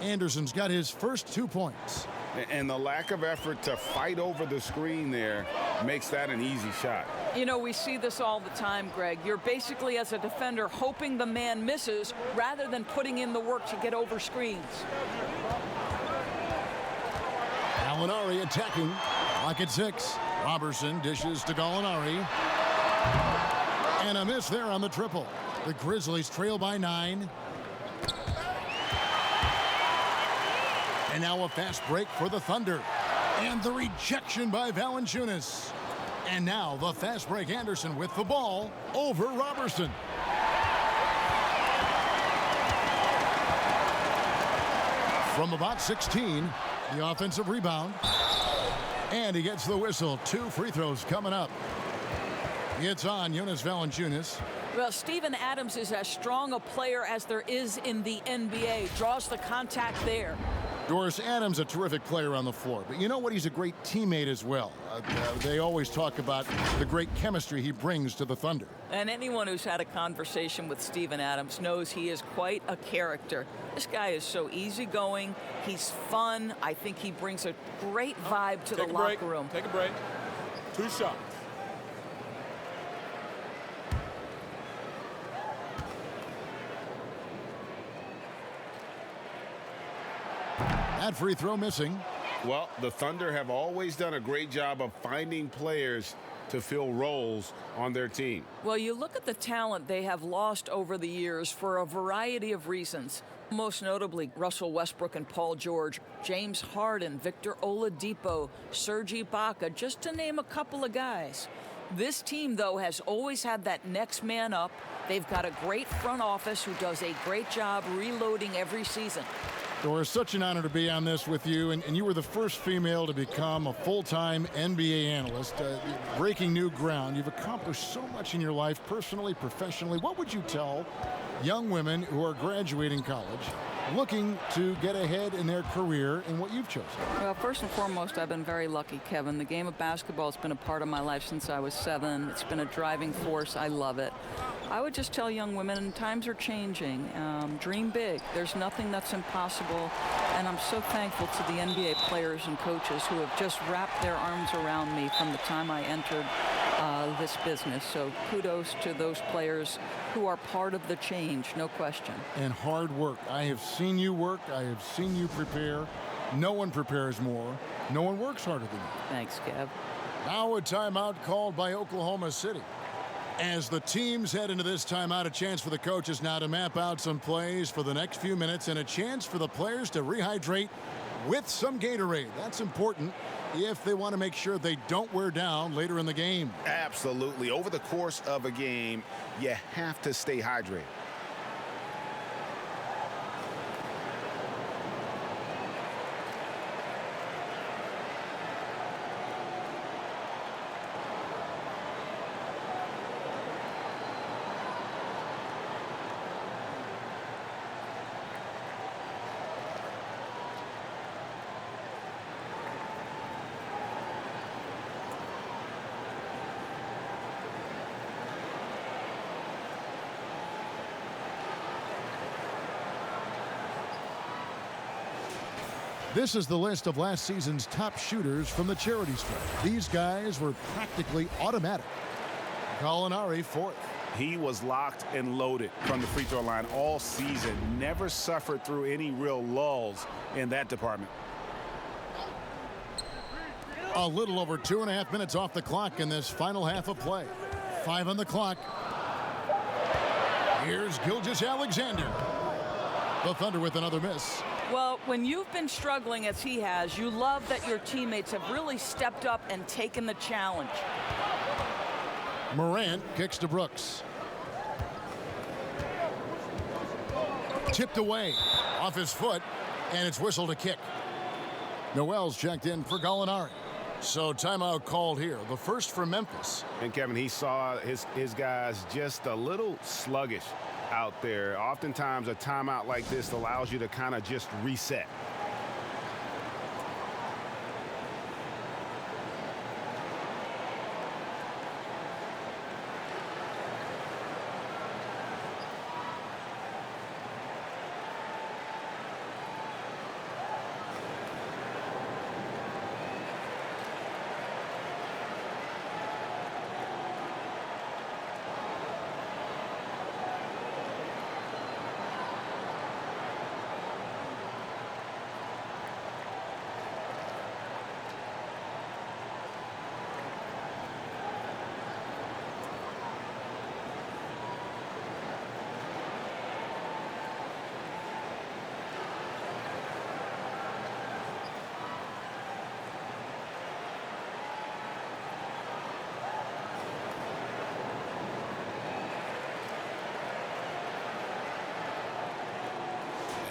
Anderson's got his first 2 points. And the lack of effort to fight over the screen there makes that an easy shot. You know, we see this all the time, Greg. You're basically, as a defender, hoping the man misses rather than putting in the work to get over screens. Gallinari attacking. Clock at 6. Robertson dishes to Gallinari. And a miss there on the triple. The Grizzlies trail by 9. And now a fast break for the Thunder. And the rejection by Valanciunas. And now the fast break, Anderson with the ball over Robertson. From about 16, the offensive rebound. And he gets the whistle. 2 free throws coming up. It's on Jonas Valanciunas. Well, Steven Adams is as strong a player as there is in the NBA. Draws the contact there. Doris, Adams, a terrific player on the floor. But you know what? He's a great teammate as well. They always talk about the great chemistry he brings to the Thunder. And anyone who's had a conversation with Steven Adams knows he is quite a character. This guy is so easygoing. He's fun. I think he brings a great vibe to the locker room. Take a break. 2 shots. That free throw missing. Well, the Thunder have always done a great job of finding players to fill roles on their team. Well, you look at the talent they have lost over the years for a variety of reasons. Most notably, Russell Westbrook and Paul George, James Harden, Victor Oladipo, Serge Ibaka, just to name a couple of guys. This team, though, has always had that next man up. They've got a great front office who does a great job reloading every season. Doris, such an honor to be on this with you, and you were the first female to become a full-time NBA analyst, breaking new ground. You've accomplished so much in your life, personally, professionally. What would you tell young women who are graduating college, looking to get ahead in their career in what you've chosen? Well, first and foremost, I've been very lucky, Kevin. The game of basketball has been a part of my life since I was 7. It's been a driving force. I love it. I would just tell young women, times are changing. Dream big. There's nothing that's impossible. And I'm so thankful to the NBA players and coaches who have just wrapped their arms around me from the time I entered this business. So kudos to those players who are part of the change, no question. And hard work. I have seen you work. I have seen you prepare. No one prepares more. No one works harder than you. Thanks, Kev. Now a timeout called by Oklahoma City. As the teams head into this timeout, a chance for the coaches now to map out some plays for the next few minutes and a chance for the players to rehydrate with some Gatorade. That's important if they want to make sure they don't wear down later in the game. Absolutely. Over the course of a game, you have to stay hydrated. This is the list of last season's top shooters from the charity stripe. These guys were practically automatic. Gallinari 4th. He was locked and loaded from the free throw line all season. Never suffered through any real lulls in that department. A little over 2.5 minutes off the clock in this final half of play. 5 on the clock. Here's Gilgeous-Alexander. The Thunder with another miss. Well, when you've been struggling as he has, you love that your teammates have really stepped up and taken the challenge. Morant kicks to Brooks. Tipped away off his foot, and it's whistled a kick. Noel's checked in for Gallinari. So timeout called here, the first for Memphis. And Kevin, he saw his guys just a little sluggish out there. Oftentimes a timeout like this allows you to kind of just reset.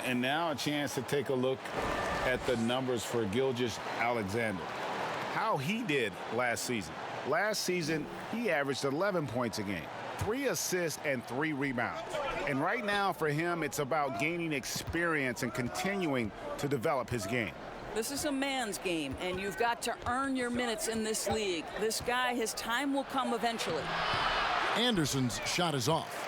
And now a chance to take a look at the numbers for Gilgeous-Alexander. How he did last season. Last season, he averaged 11 points a game, 3 assists and 3 rebounds. And right now for him, it's about gaining experience and continuing to develop his game. This is a man's game, and you've got to earn your minutes in this league. This guy, his time will come eventually. Anderson's shot is off.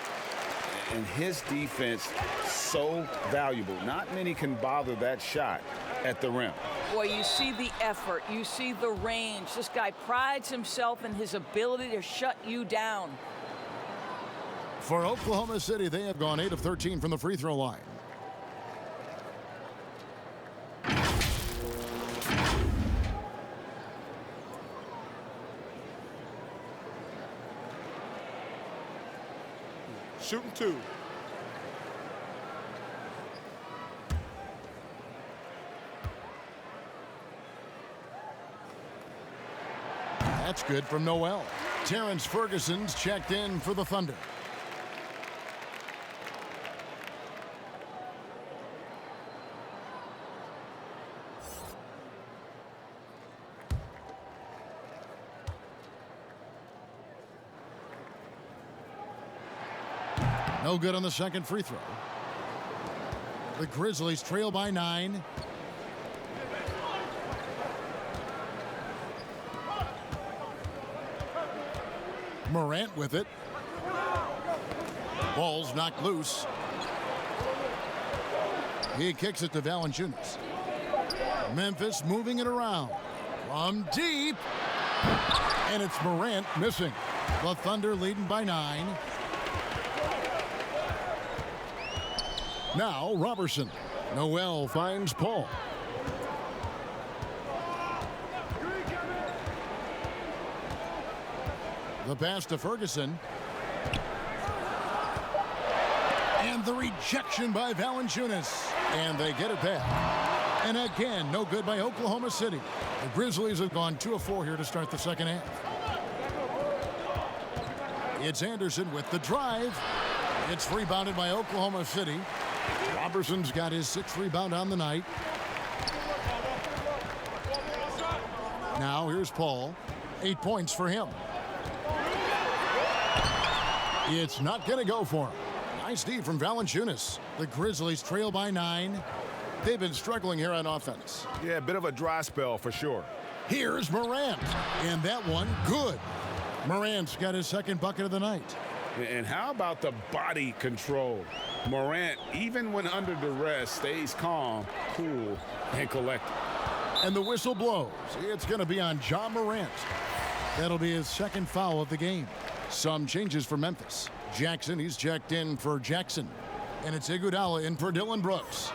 And his defense, so valuable. Not many can bother that shot at the rim. Boy, you see the effort. You see the range. This guy prides himself in his ability to shut you down. For Oklahoma City, they have gone 8 of 13 from the free throw line. Shooting 2. That's good from Noel. Terrence Ferguson's checked in for the Thunder. No good on the second free throw. The Grizzlies trail by 9. Morant with it. Ball's knocked loose. He kicks it to Valanciunas. Memphis moving it around. From deep. And it's Morant missing. The Thunder leading by 9. Now Robertson. Noel finds Paul. The pass to Ferguson. And the rejection by Valanciunas. And they get it back. And again, no good by Oklahoma City. The Grizzlies have gone 2 of 4 here to start the second half. It's Anderson with the drive. It's rebounded by Oklahoma City. Robertson's got his 6th rebound on the night. Now here's Paul. 8 points for him. It's not going to go for him. Nice D from Valanciunas. The Grizzlies trail by 9. They've been struggling here on offense. Yeah, a bit of a dry spell for sure. Here's Morant. And that one, good. Morant's got his 2nd bucket of the night. And how about the body control? Morant, even when under duress, stays calm, cool, and collected. And the whistle blows. It's going to be on Ja Morant. That'll be his 2nd foul of the game. Some changes for Memphis. Jackson, he's checked in for Jackson. And it's Iguodala in for Dylan Brooks.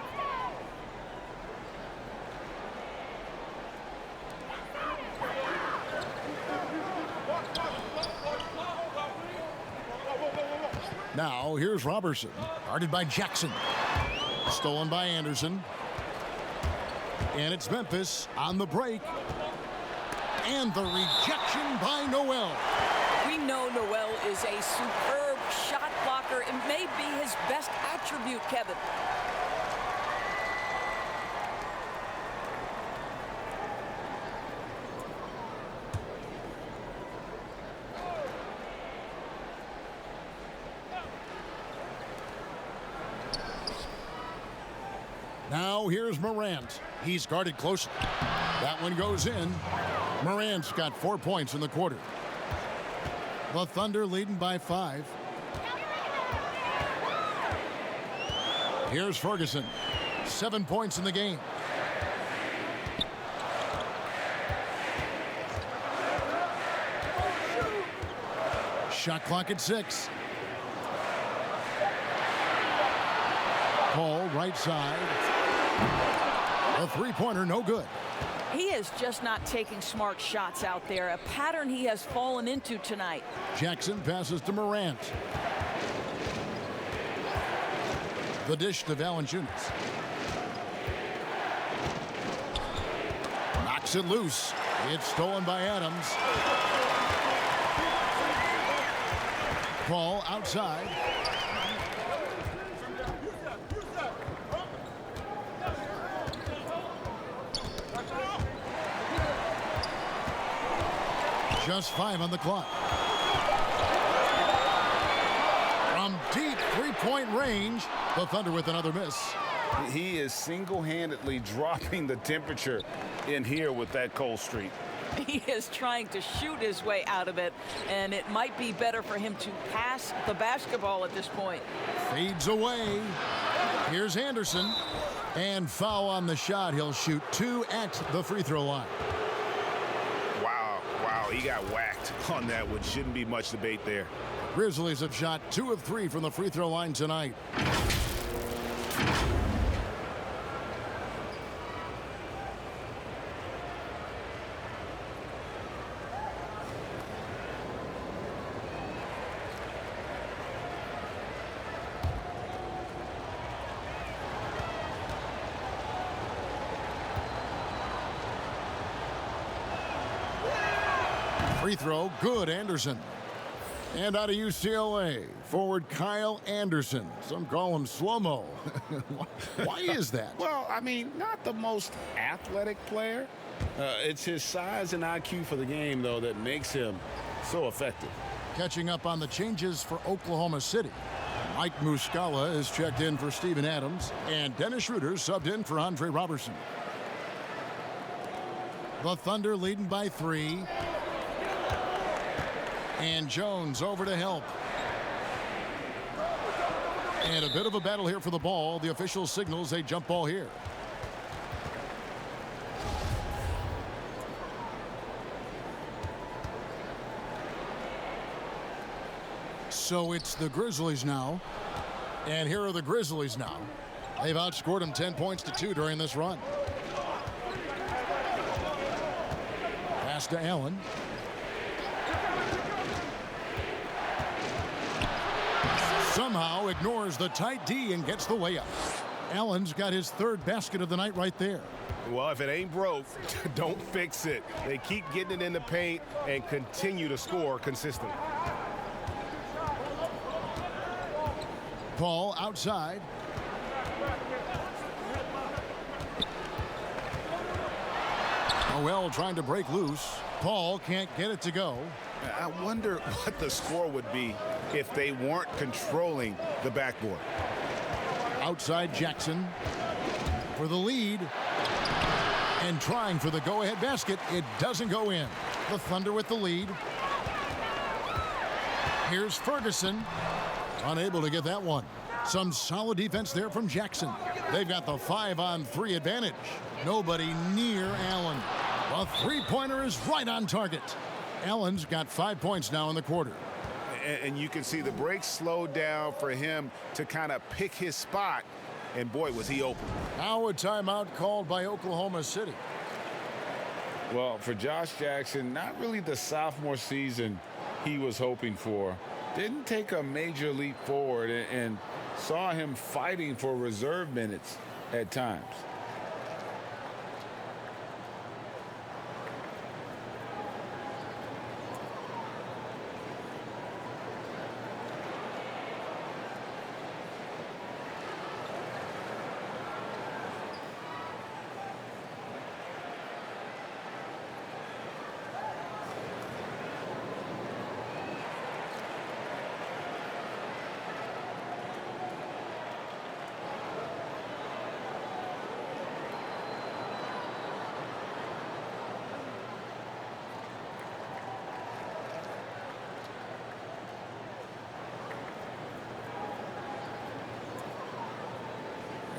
Now, here's Robertson, guarded by Jackson. Stolen by Anderson. And it's Memphis on the break. And the rejection by Noel. We know Noel is a superb shot blocker. It may be his best attribute, Kevin. Now here's Morant. He's guarded closely. That one goes in. Morant's got 4 points in the quarter. The Thunder leading by 5. Here's Ferguson. 7 points in the game. Shot clock at 6. Paul, right side. A three-pointer, no good. He is just not taking smart shots out there, a pattern he has fallen into tonight. Jackson passes to Morant. The dish to Valanciunas. Knocks it loose. It's stolen by Adams. Paul outside. Just 5 on the clock. From deep three-point range, the Thunder with another miss. He is single-handedly dropping the temperature in here with that cold streak. He is trying to shoot his way out of it, and it might be better for him to pass the basketball at this point. Fades away. Here's Anderson. And foul on the shot. He'll shoot 2 at the free throw line. He got whacked on that one. Shouldn't be much debate there. Grizzlies have shot 2 of 3 from the free throw line tonight. Free throw, good, Anderson. And out of UCLA, forward Kyle Anderson. Some call him slow-mo. Why is that? Well, I mean, not the most athletic player. It's his size and IQ for the game, though, that makes him so effective. Catching up on the changes for Oklahoma City. Mike Muscala is checked in for Steven Adams, and Dennis Schroeder subbed in for Andre Robertson. The Thunder leading by 3. And Jones over to help. And a bit of a battle here for the ball. The official signals a jump ball here. So it's the Grizzlies now. And here are the Grizzlies now. They've outscored them 10 points to 2 during this run. Pass to Allen. Somehow ignores the tight D and gets the layup. Allen's got his 3rd basket of the night right there. Well, if it ain't broke, don't fix it. They keep getting it in the paint and continue to score consistently. Paul outside. Noel trying to break loose. Paul can't get it to go. I wonder what the score would be if they weren't controlling the backboard. Outside Jackson for the lead. And trying for the go-ahead basket. It doesn't go in. The Thunder with the lead. Here's Ferguson. Unable to get that one. Some solid defense there from Jackson. They've got the 5-on-3 advantage. Nobody near Allen. A three-pointer is right on target. Allen's got 5 points now in the quarter. And you can see the break slowed down for him to kind of pick his spot. And boy, was he open. Now a timeout called by Oklahoma City. Well, for Josh Jackson, not really the sophomore season he was hoping for. Didn't take a major leap forward and saw him fighting for reserve minutes at times.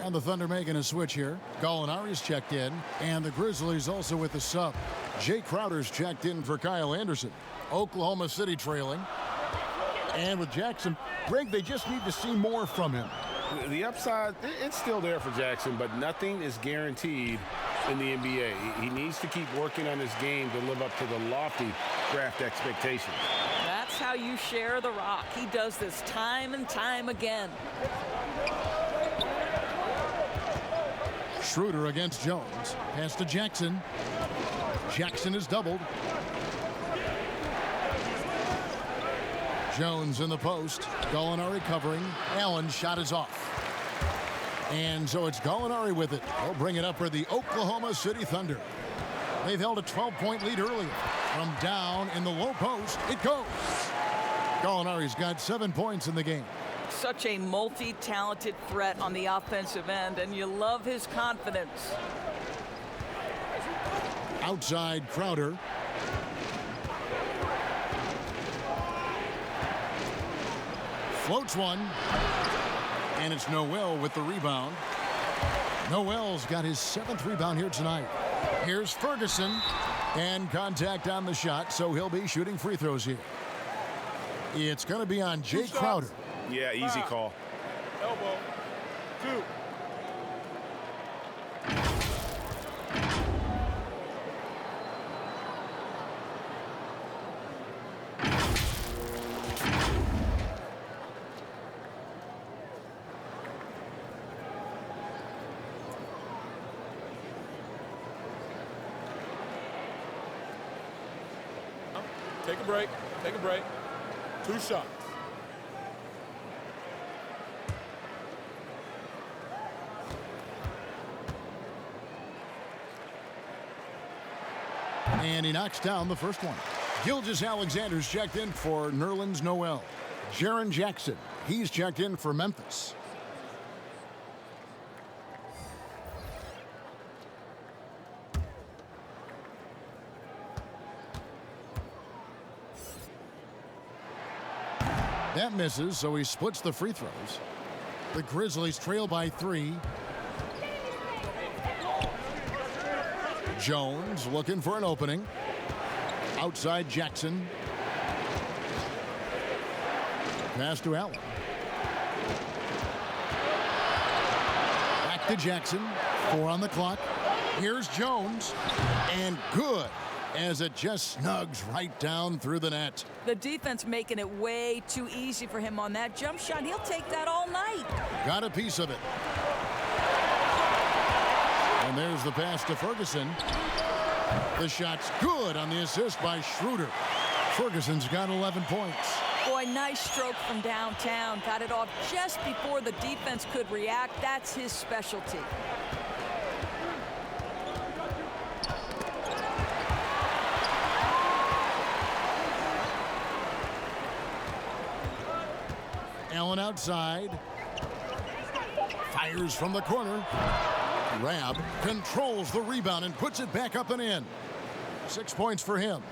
And the Thunder making a switch here. Gallinari's checked in, and the Grizzlies also with the sub. Jay Crowder's checked in for Kyle Anderson. Oklahoma City trailing. And with Jackson, Greg, they just need to see more from him. The upside, it's still there for Jackson, but nothing is guaranteed in the NBA. He needs to keep working on his game to live up to the lofty draft expectations. That's how you share the rock. He does this time and time again. Schroeder against Jones. Pass to Jackson. Jackson is doubled. Jones in the post. Gallinari covering. Allen's shot is off. And so it's Gallinari with it. They'll bring it up for the Oklahoma City Thunder. They've held a 12-point lead earlier. From down in the low post, it goes. Gallinari's got 7 points in the game. Such a multi-talented threat on the offensive end, and you love his confidence. Outside Crowder. Floats one. And it's Noel with the rebound. Noel's got his 7th rebound here tonight. Here's Ferguson. And contact on the shot, so he'll be shooting free throws here. It's going to be on Jay Crowder. Yeah, easy call. Elbow. 2. Take a break. Take a break. 2 shots. And he knocks down the first one. Gilgeous-Alexander's checked in for Nerlens Noel. Jaren Jackson, he's checked in for Memphis. That misses, so he splits the free throws. The Grizzlies trail by 3. Jones looking for an opening. Outside Jackson. Pass to Allen. Back to Jackson. 4 on the clock. Here's Jones. And good, as it just snugs right down through the net. The defense making it way too easy for him on that jump shot. He'll take that all night. Got a piece of it. And there's the pass to Ferguson. The shot's good on the assist by Schroeder. Ferguson's got 11 points. Boy, nice stroke from downtown. Got it off just before the defense could react. That's his specialty. Allen outside. Fires from the corner. Rab controls the rebound and puts it back up and in. 6 points for him.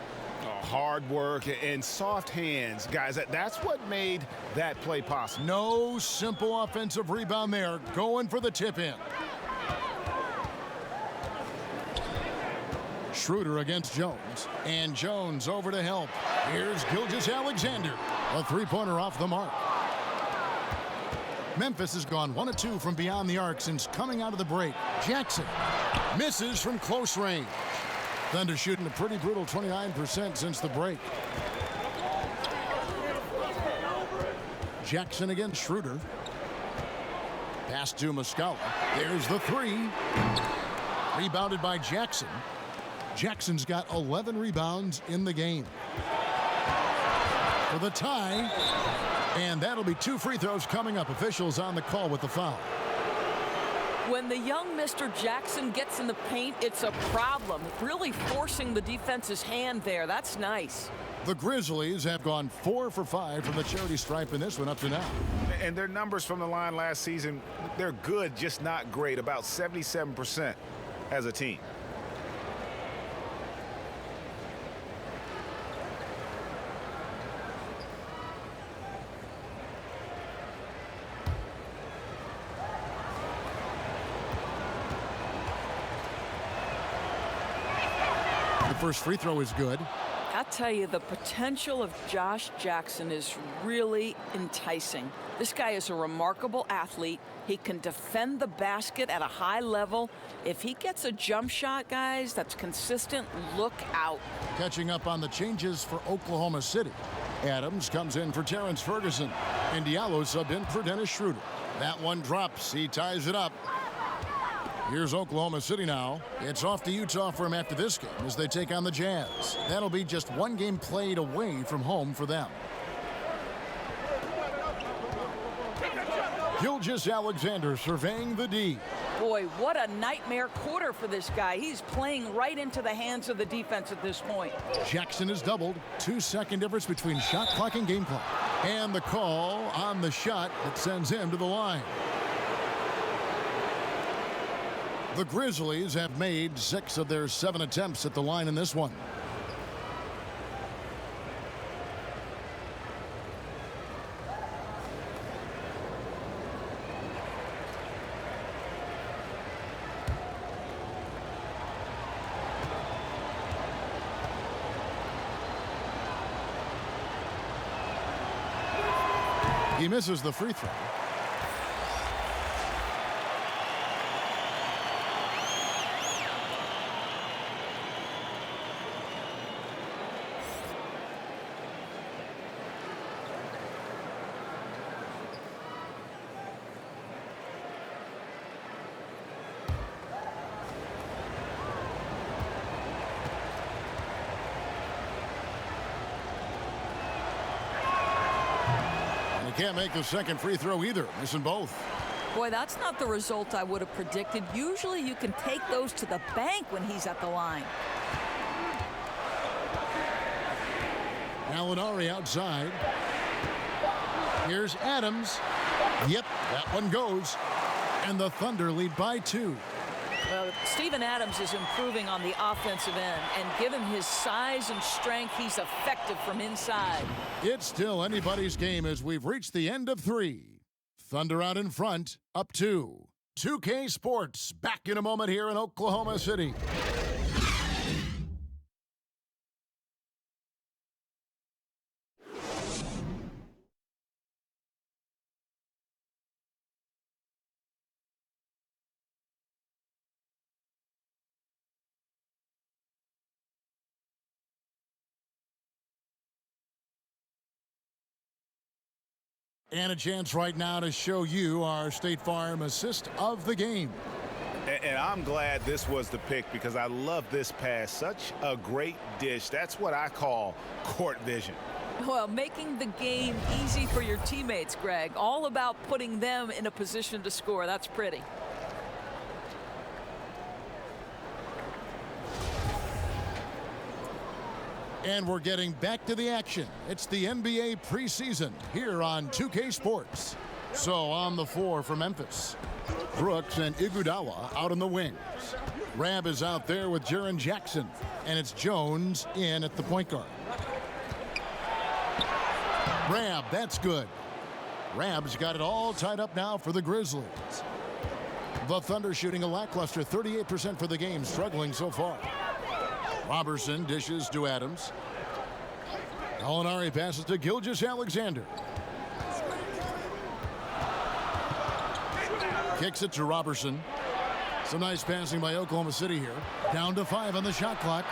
Hard work and soft hands, guys. That's what made that play possible. No simple offensive rebound there. Going for the tip in. Schroeder against Jones. And Jones over to help. Here's Gilgeous-Alexander. A three-pointer off the mark. Memphis has gone 1 of 2 from beyond the arc since coming out of the break. Jackson misses from close range. Thunder shooting a pretty brutal 29% since the break. Jackson against Schroeder. Pass to Muscala. There's the three. Rebounded by Jackson. Jackson's got 11 rebounds in the game. For the tie. And that'll be 2 free throws coming up. Officials on the call with the foul. When the young Mr. Jackson gets in the paint, it's a problem. Really forcing the defense's hand there. That's nice. The Grizzlies have gone 4 for 5 from the charity stripe in this one up to now. And their numbers from the line last season, they're good, just not great. About 77% as a team. The first free throw is good. I'll tell you, the potential of Josh Jackson is really enticing. This guy is a remarkable athlete. He can defend the basket at a high level. If he gets a jump shot, guys, that's consistent, look out. Catching up on the changes for Oklahoma City. Adams comes in for Terrence Ferguson. And Diallo subbed in for Dennis Schroeder. That one drops. He ties it up. Here's Oklahoma City now. It's off to Utah for him after this game as they take on the Jazz. That'll be just 1 game played away from home for them. Gilgeous-Alexander surveying the D. Boy, what a nightmare quarter for this guy. He's playing right into the hands of the defense at this point. Jackson is doubled. 2-second difference between shot clock and game clock. And the call on the shot that sends him to the line. The Grizzlies have made 6 of their 7 attempts at the line in this one. He misses the free throw. Can't make the second free throw either, missing both. Boy, that's not the result I would have predicted. Usually you can take those to the bank when he's at the line. Alinari outside. Here's Adams. Yep, that one goes. And the Thunder lead by 2. Well, Steven Adams is improving on the offensive end, and given his size and strength, he's effective from inside. It's still anybody's game as we've reached the end of 3. Thunder out in front, up 2. 2K Sports, back in a moment here in Oklahoma City. And a chance right now to show you our State Farm assist of the game. And I'm glad this was the pick because I love this pass. Such a great dish. That's what I call court vision. Well, making the game easy for your teammates, Greg. All about putting them in a position to score. That's pretty. And we're getting back to the action. It's the NBA preseason here on 2K Sports. So on the floor for Memphis, Brooks and Iguodala out on the wings. Rab is out there with Jaren Jackson, and it's Jones in at the point guard. Rab, that's good. Rab's got it all tied up now for the Grizzlies. The Thunder shooting a lackluster 38% for the game, struggling so far. Robertson dishes to Adams. Gallinari passes to Gilgeous-Alexander. Kicks it to Robertson. Some nice passing by Oklahoma City here. Down to 5 on the shot clock.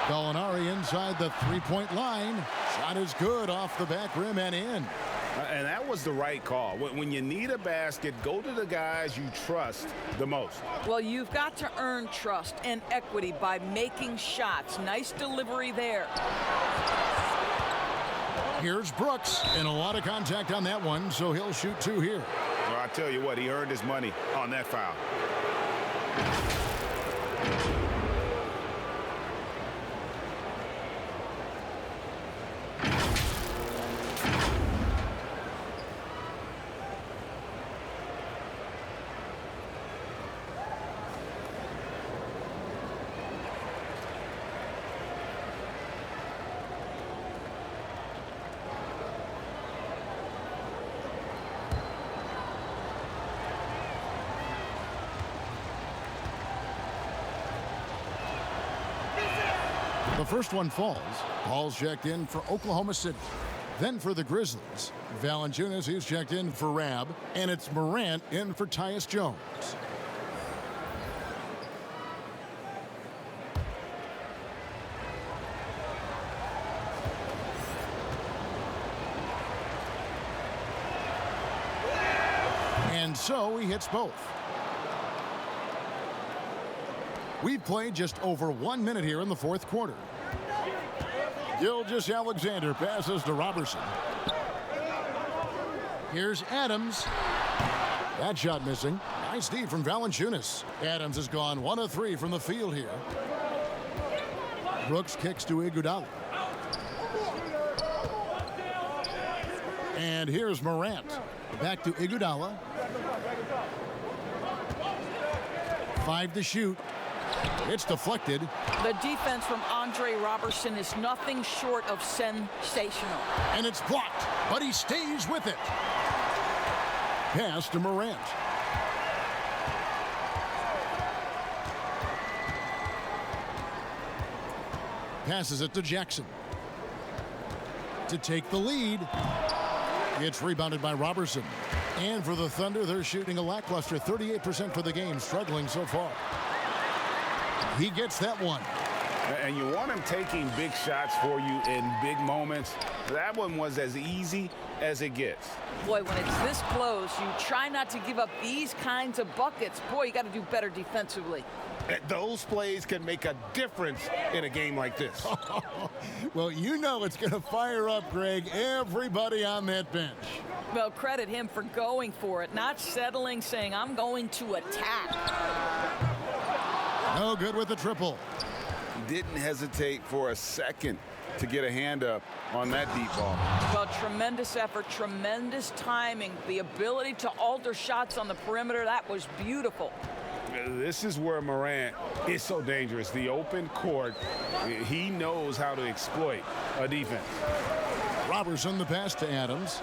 Gallinari inside the three-point line. Shot is good off the back rim and in. And that was the right call. When you need a basket, go to the guys you trust the most. Well, you've got to earn trust and equity by making shots. Nice delivery there. Here's Brooks, and a lot of contact on that one, so he'll shoot 2 here. Well, I tell you what, he earned his money on that foul. The first one falls. Ball's checked in for Oklahoma City. Then for the Grizzlies, Valanciunas is checked in for Rab, and it's Morant in for Tyus Jones. And so he hits both. We've played just over 1 minute here in the fourth quarter. Gilgeous-Alexander passes to Robertson. Here's Adams. That shot missing. Nice D from Valanciunas. Adams has gone 1 of 3 from the field here. Brooks kicks to Iguodala. And here's Morant. Back to Iguodala. 5 to shoot. It's deflected. The defense from Andre Robertson is nothing short of sensational. And it's blocked, but he stays with it. Pass to Morant. Passes it to Jackson. To take the lead. It's rebounded by Robertson. And for the Thunder, they're shooting a lackluster 38% for the game, struggling so far. He gets that one. And you want him taking big shots for you in big moments. That one was as easy as it gets. Boy, when it's this close, you try not to give up these kinds of buckets. Boy, you got to do better defensively. Those plays can make a difference in a game like this. Well, you know it's going to fire up, Greg, everybody on that bench. Well, credit him for going for it, not settling, saying, I'm going to attack. No good with the triple. Didn't hesitate for a second to get a hand up on that deep ball. Well, tremendous effort, tremendous timing, the ability to alter shots on the perimeter. That was beautiful. This is where Morant is so dangerous. The open court, he knows how to exploit a defense. Robertson, the pass to Adams.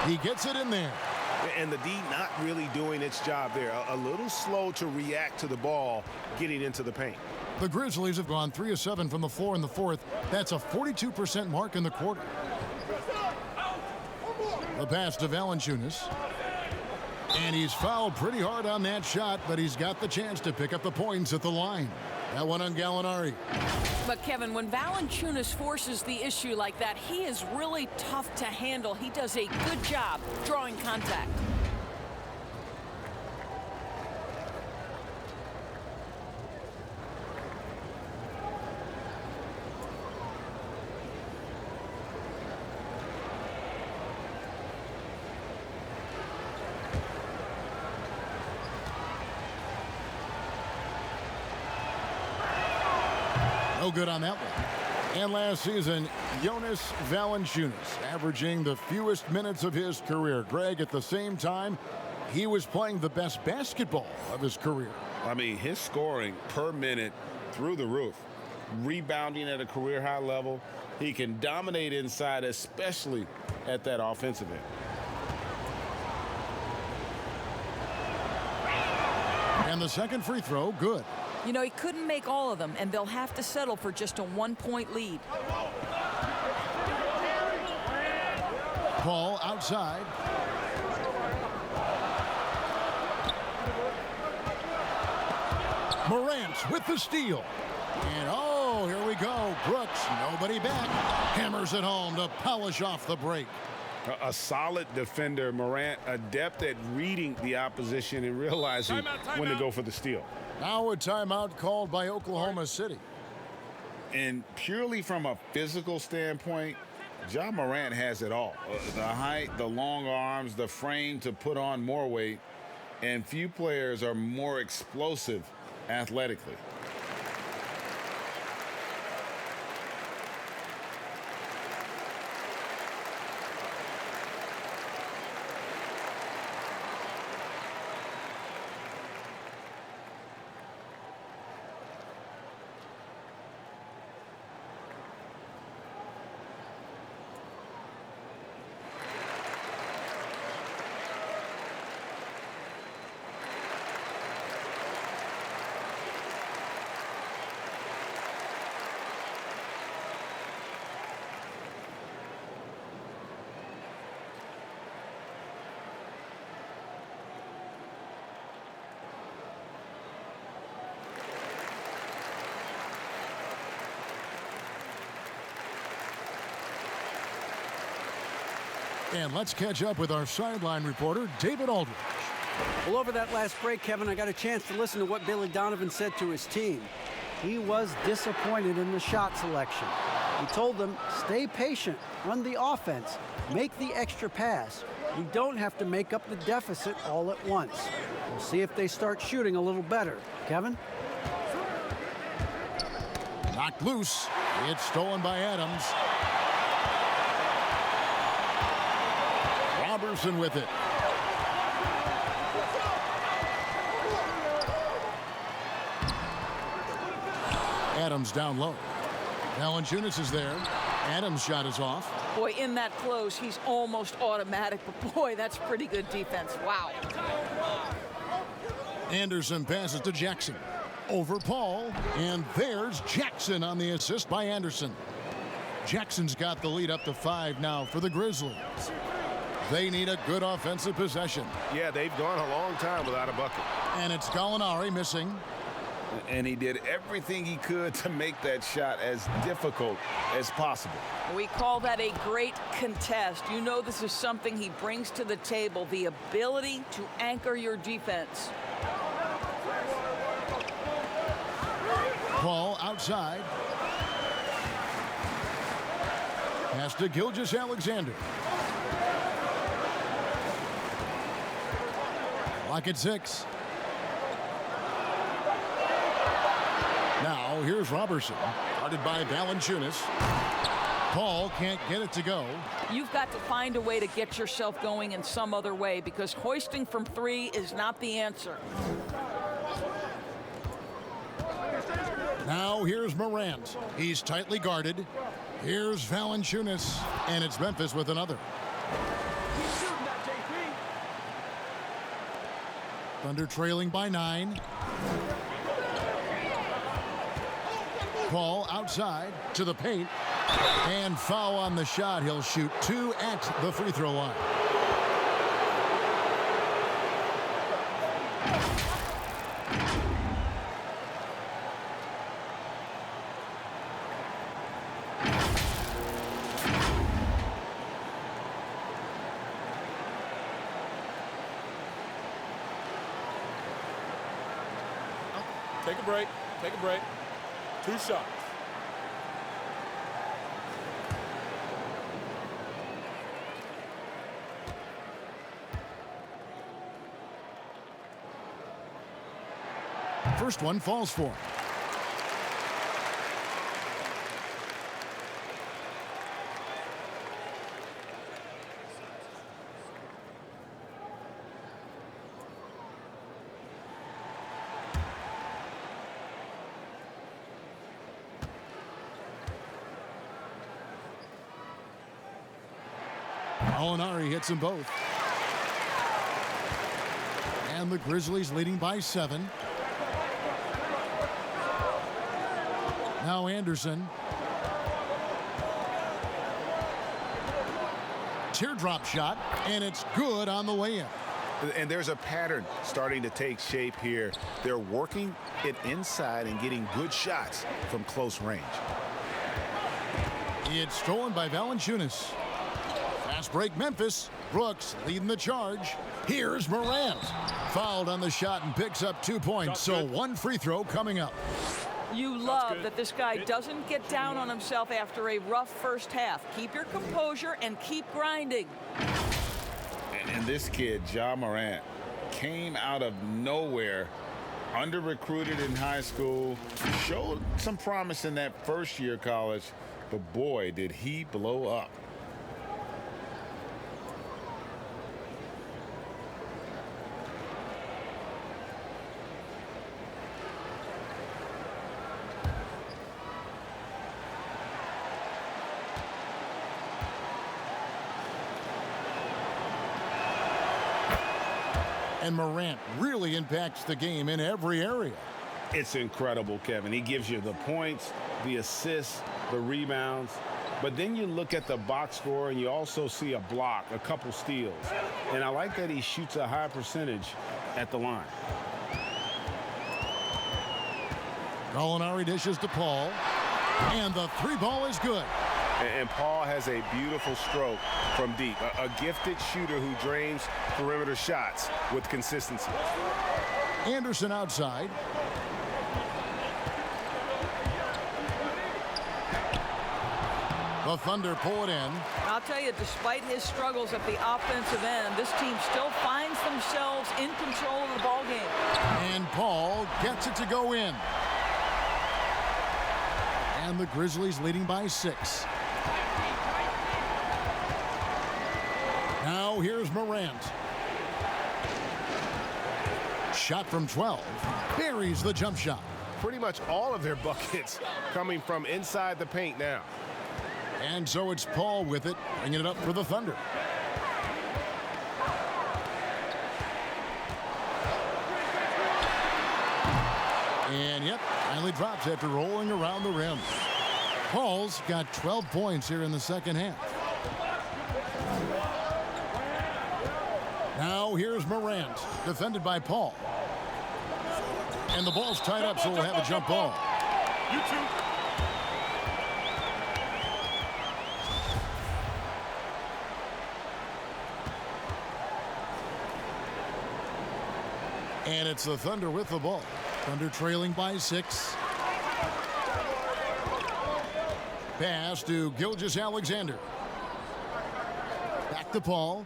He gets it in there. And the D not really doing its job there. A little slow to react to the ball getting into the paint. The Grizzlies have gone 3 of 7 from the floor in the fourth. That's a 42% mark in the quarter. The pass to Valanciunas. And he's fouled pretty hard on that shot, but he's got the chance to pick up the points at the line. That one on Gallinari. But, Kevin, when Valanciunas forces the issue like that, he is really tough to handle. He does a good job drawing contact. No good on that one. And last season, Jonas Valanciunas averaging the fewest minutes of his career. Greg, at the same time, he was playing the best basketball of his career. I mean, his scoring per minute through the roof. Rebounding at a career high level. He can dominate inside, especially at that offensive end. And the second free throw, good. You know, he couldn't make all of them, and they'll have to settle for just a 1-point lead. Paul outside. Morant with the steal. And oh, here we go. Brooks, nobody back. Hammers it home to polish off the break. A solid defender, Morant, adept at reading the opposition and realizing when to go for the steal. Now a timeout called by Oklahoma City. And purely from a physical standpoint, Ja Morant has it all. The height, the long arms, the frame to put on more weight, and few players are more explosive athletically. And let's catch up with our sideline reporter, David Aldridge. Well, over that last break, Kevin, I got a chance to listen to what Billy Donovan said to his team. He was disappointed in the shot selection. He told them, stay patient, run the offense, make the extra pass. We don't have to make up the deficit all at once. We'll see if they start shooting a little better. Kevin? Knocked loose. It's stolen by Adams. Robertson with it. Adams down low. Valanciunas is there. Adams' shot is off. Boy, in that close, he's almost automatic, but boy, that's pretty good defense. Wow. Anderson passes to Jackson. Over Paul, and there's Jackson on the assist by Anderson. Jackson's got the lead up to 5 now for the Grizzlies. They need a good offensive possession. Yeah, they've gone a long time without a bucket. And it's Gallinari missing. And he did everything he could to make that shot as difficult as possible. We call that a great contest. You know this is something he brings to the table, the ability to anchor your defense. Paul outside. Pass to Gilgeous-Alexander. Lock at 6. Now here's Robertson, guarded by Valanciunas. Paul can't get it to go. You've got to find a way to get yourself going in some other way, because hoisting from 3 is not the answer. Now here's Morant. He's tightly guarded. Here's Valanciunas, and it's Memphis with another. Thunder trailing by 9. Paul outside to the paint, and foul on the shot. He'll shoot 2 at the free throw line. Take a break. Take a break. 2 shots. First one falls for him. Gallinari hits them both. And the Grizzlies leading by 7. Now Anderson. Teardrop shot, and it's good on the way in. And there's a pattern starting to take shape here. They're working it inside and getting good shots from close range. It's stolen by Valanciunas. Fast break Memphis. Brooks leading the charge. Here's Morant. Fouled on the shot and picks up 2 points. So one free throw coming up. You love that this guy doesn't get down on himself after a rough first half. Keep your composure and keep grinding. And this kid, Ja Morant, came out of nowhere, under-recruited in high school, showed some promise in that first year of college, but boy, did he blow up. And Morant really impacts the game in every area. It's incredible, Kevin. He gives you the points, the assists, the rebounds. But then you look at the box score and you also see a block, a couple steals. And I like that he shoots a high percentage at the line. Gallinari dishes to Paul. And the three ball is good. And Paul has a beautiful stroke from deep. A gifted shooter who drains perimeter shots with consistency. Anderson outside. The Thunder pull it in. I'll tell you, despite his struggles at the offensive end, this team still finds themselves in control of the ball game. And Paul gets it to go in. And the Grizzlies leading by 6. Now here's Morant. Shot from 12. Buries the jump shot. Pretty much all of their buckets coming from inside the paint now. And so it's Paul with it, bringing it up for the Thunder. And yep, finally drops after rolling around the rim. Paul's got 12 points here in the second half. Now here's Morant, defended by Paul. And the ball's tied up, so we'll have a jump ball. You two. And it's the Thunder with the ball. Thunder trailing by 6. Pass to Gilgeous-Alexander. Back to Paul.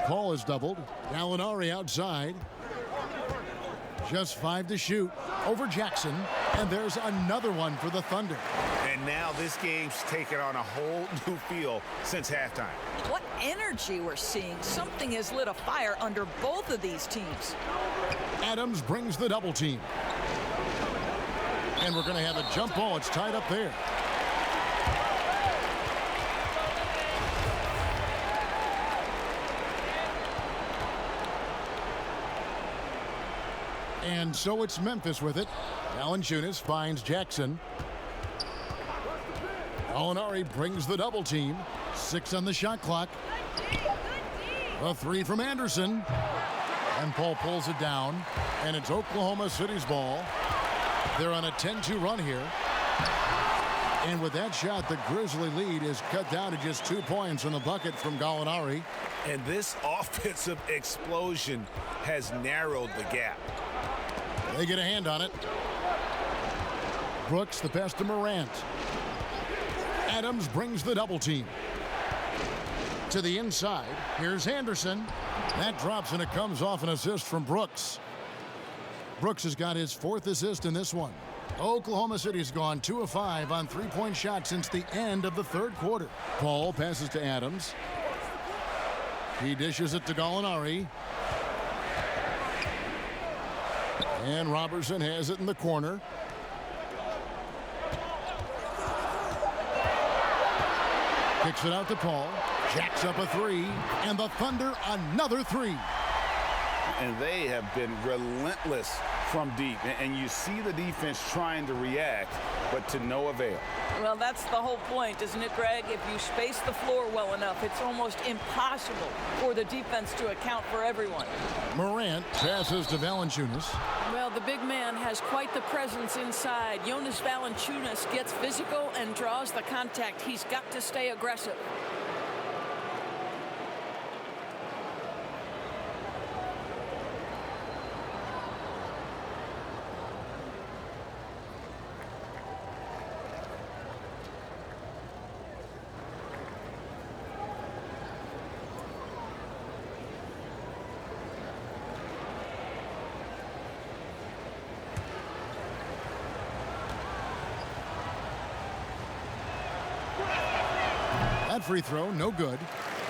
Paul is doubled. Gallinari outside. Just 5 to shoot. Over Jackson. And there's another one for the Thunder. And now this game's taken on a whole new feel since halftime. What energy we're seeing. Something has lit a fire under both of these teams. Adams brings the double team. And we're going to have a jump ball. It's tied up there. And so it's Memphis with it. Valanciunas finds Jackson. Gallinari brings the double team. 6 on the shot clock. A 3 from Anderson. And Paul pulls it down. And it's Oklahoma City's ball. They're on a 10-2 run here. And with that shot, the Grizzly lead is cut down to just 2 points in the bucket from Gallinari. And this offensive explosion has narrowed the gap. They get a hand on it. Brooks the pass to Morant. Adams brings the double team. To the inside, here's Anderson. That drops and it comes off an assist from Brooks. Brooks has got his 4th assist in this one. Oklahoma City's gone 2 of 5 on 3-point shots since the end of the 3rd quarter. Paul passes to Adams. He dishes it to Gallinari. And Robertson has it in the corner. Kicks it out to Paul. Jacks up a 3. And the Thunder another 3. And they have been relentless from deep. And you see the defense trying to react, but to no avail. Well, that's the whole point, isn't it, Greg? If you space the floor well enough, it's almost impossible for the defense to account for everyone. Morant passes to Valanciunas. Well, the big man has quite the presence inside. Jonas Valanciunas gets physical and draws the contact. He's got to stay aggressive. That free throw, no good.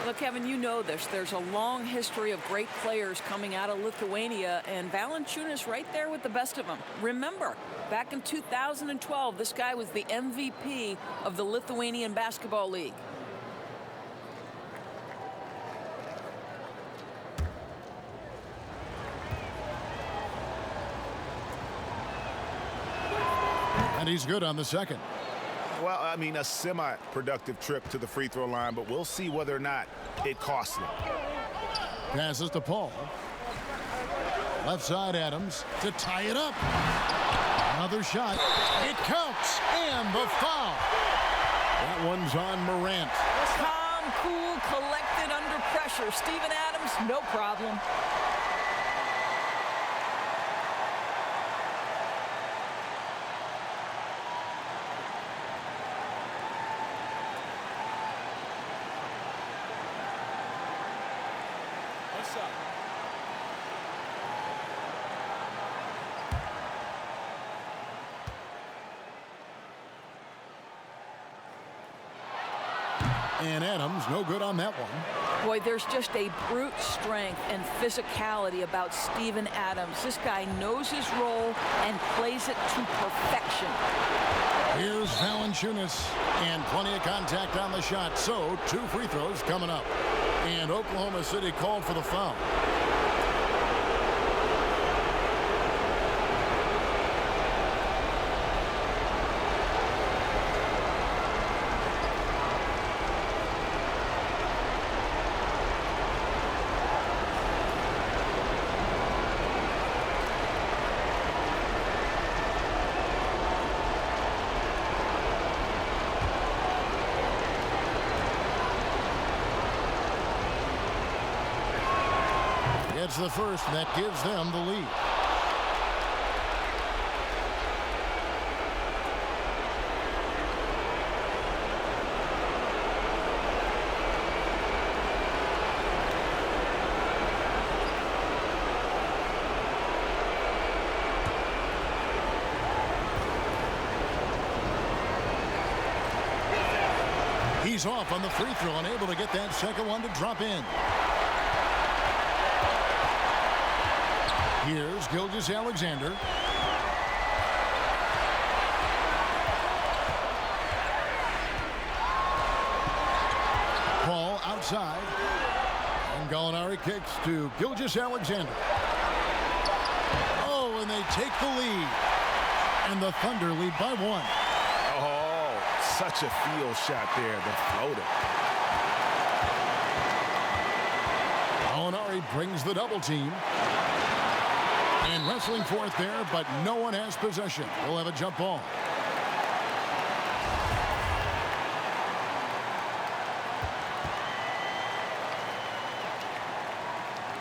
Look, Kevin, you know this. There's a long history of great players coming out of Lithuania, and Valanciunas right there with the best of them. Remember, back in 2012, this guy was the MVP of the Lithuanian Basketball League. And he's good on the second. Well, I mean, a semi-productive trip to the free throw line, but we'll see whether or not it costs them. Passes to Paul. Left side Adams to tie it up. Another shot. It counts. And the foul. That one's on Morant. Calm, cool, collected under pressure. Steven Adams, no problem. And Adams, no good on that one. Boy, there's just a brute strength and physicality about Steven Adams. This guy knows his role and plays it to perfection. Here's Valanciunas, and plenty of contact on the shot. So, 2 free throws coming up. And Oklahoma City called for the foul. It's the first, and that gives them the lead. He's off on the free throw, unable to get that second one to drop in. Here's Gilgeous-Alexander. Paul outside. And Gallinari kicks to Gilgeous-Alexander. Oh, and they take the lead. And the Thunder lead by 1. Oh, such a field shot there, the floater. Gallinari brings the double team. And wrestling for it there, but no one has possession. We'll have a jump ball.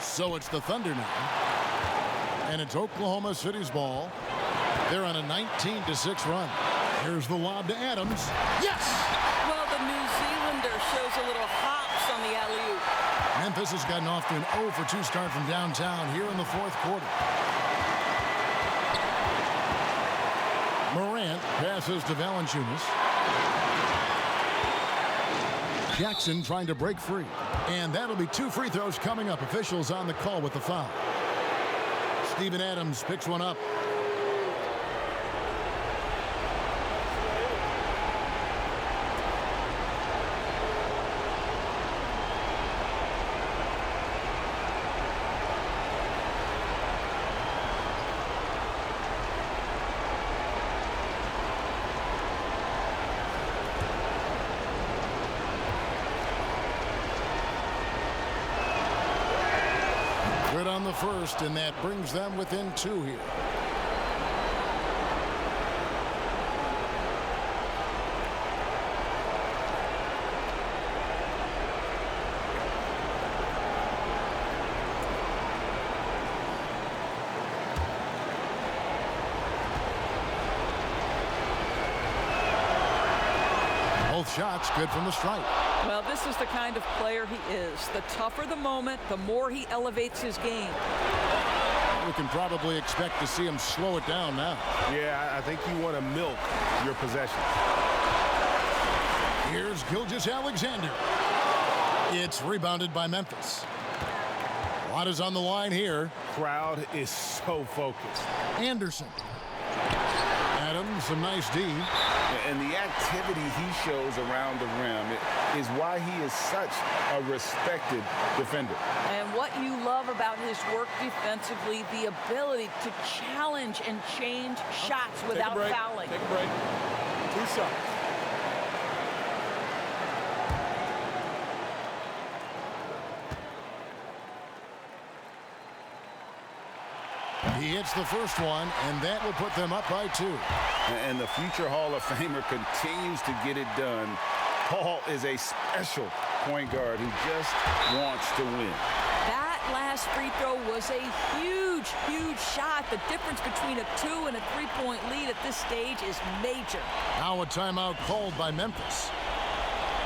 So it's the Thunder now. And it's Oklahoma City's ball. They're on a 19-6 run. Here's the lob to Adams. Yes! Well, the New Zealander shows a little hops on the alley-oop. Memphis has gotten off to an 0 for 2 start from downtown here in the 4th quarter. Morant passes to Valanciunas. Jackson trying to break free. And that'll be 2 free throws coming up. Officials on the call with the foul. Steven Adams picks one up. Good on the first, and that brings them within 2 here. Both shots good from the stripe. Well, this is the kind of player he is. The tougher the moment, the more he elevates his game. We can probably expect to see him slow it down now. Yeah, I think you want to milk your possession. Here's Gilgeous-Alexander. It's rebounded by Memphis. A lot is on the line here. Crowd is so focused. Anderson. Adams, some nice D. And the activity he shows around the rim is why he is such a respected defender. And what you love about his work defensively, the ability to challenge and change shots without fouling. Take a break. 2 shots. He hits the first one, and that will put them up by 2. And the future Hall of Famer continues to get it done. Paul is a special point guard who just wants to win. That last free throw was a huge, huge shot. The difference between a 2 and a 3-point lead at this stage is major. Now a timeout called by Memphis.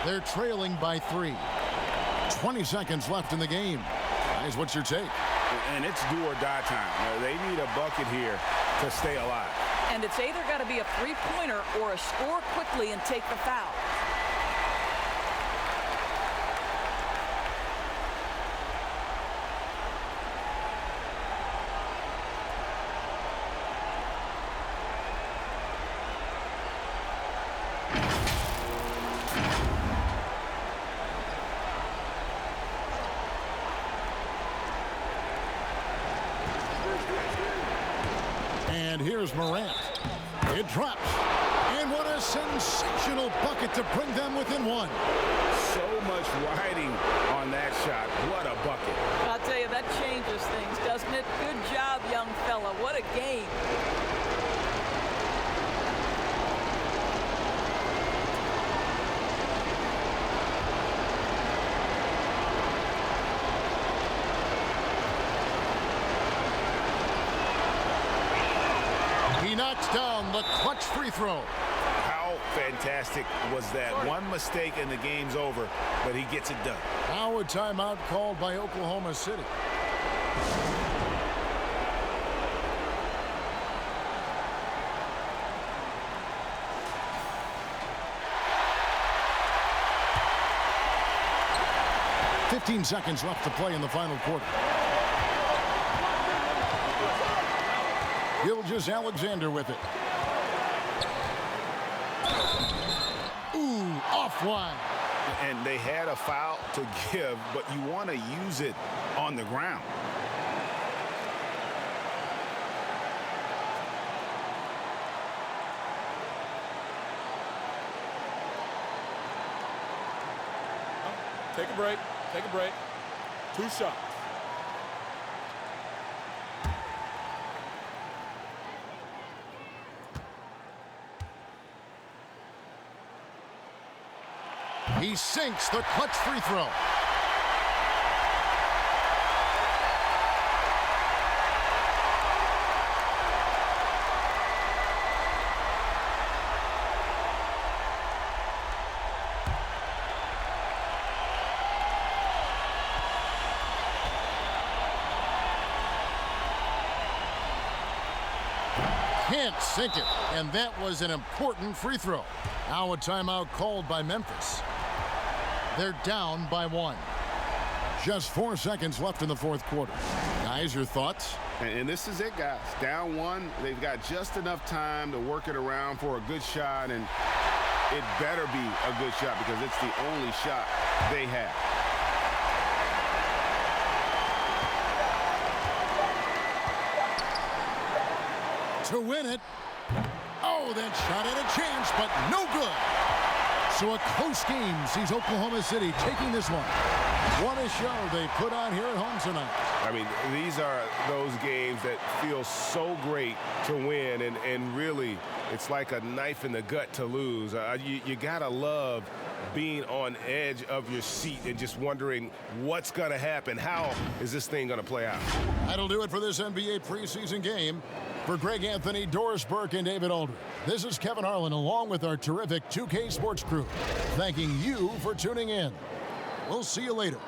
They're trailing by 3. 20 seconds left in the game. Guys, what's your take? And it's do or die time. They need a bucket here to stay alive. And it's either got to be a three-pointer or a score quickly and take the foul. And here's Morant. It drops. And what a sensational bucket to bring them within 1. So much riding on that shot. What a bucket. I'll tell you, that changes things, doesn't it? Good job, young fella. What a game. He knocks down the clutch free throw. How fantastic was that? One mistake and the game's over, but he gets it done. Now a timeout called by Oklahoma City. "15 seconds left to play in the final quarter. Gilgeous-Alexander with it. Ooh, offline. And they had a foul to give, but you want to use it on the ground. Take a break. Take a break. 2 shots. He sinks the clutch free throw. Can't sink it, and that was an important free throw. Now a timeout called by Memphis. They're down by 1. Just 4 seconds left in the fourth quarter. Guys, your thoughts? And this is it, guys. Down 1, they've got just enough time to work it around for a good shot, and it better be a good shot because it's the only shot they have. To win it. Oh, that shot had a chance, but no good. So a close game sees Oklahoma City taking this one. What a show they put on here at home tonight. I mean, these are those games that feel so great to win, and really, it's like a knife in the gut to lose. You gotta love being on edge of your seat and just wondering what's gonna happen. How is this thing gonna play out? That'll do it for this NBA preseason game. For Greg Anthony, Doris Burke, and David Aldridge, this is Kevin Harlan along with our terrific 2K Sports crew, thanking you for tuning in. We'll see you later.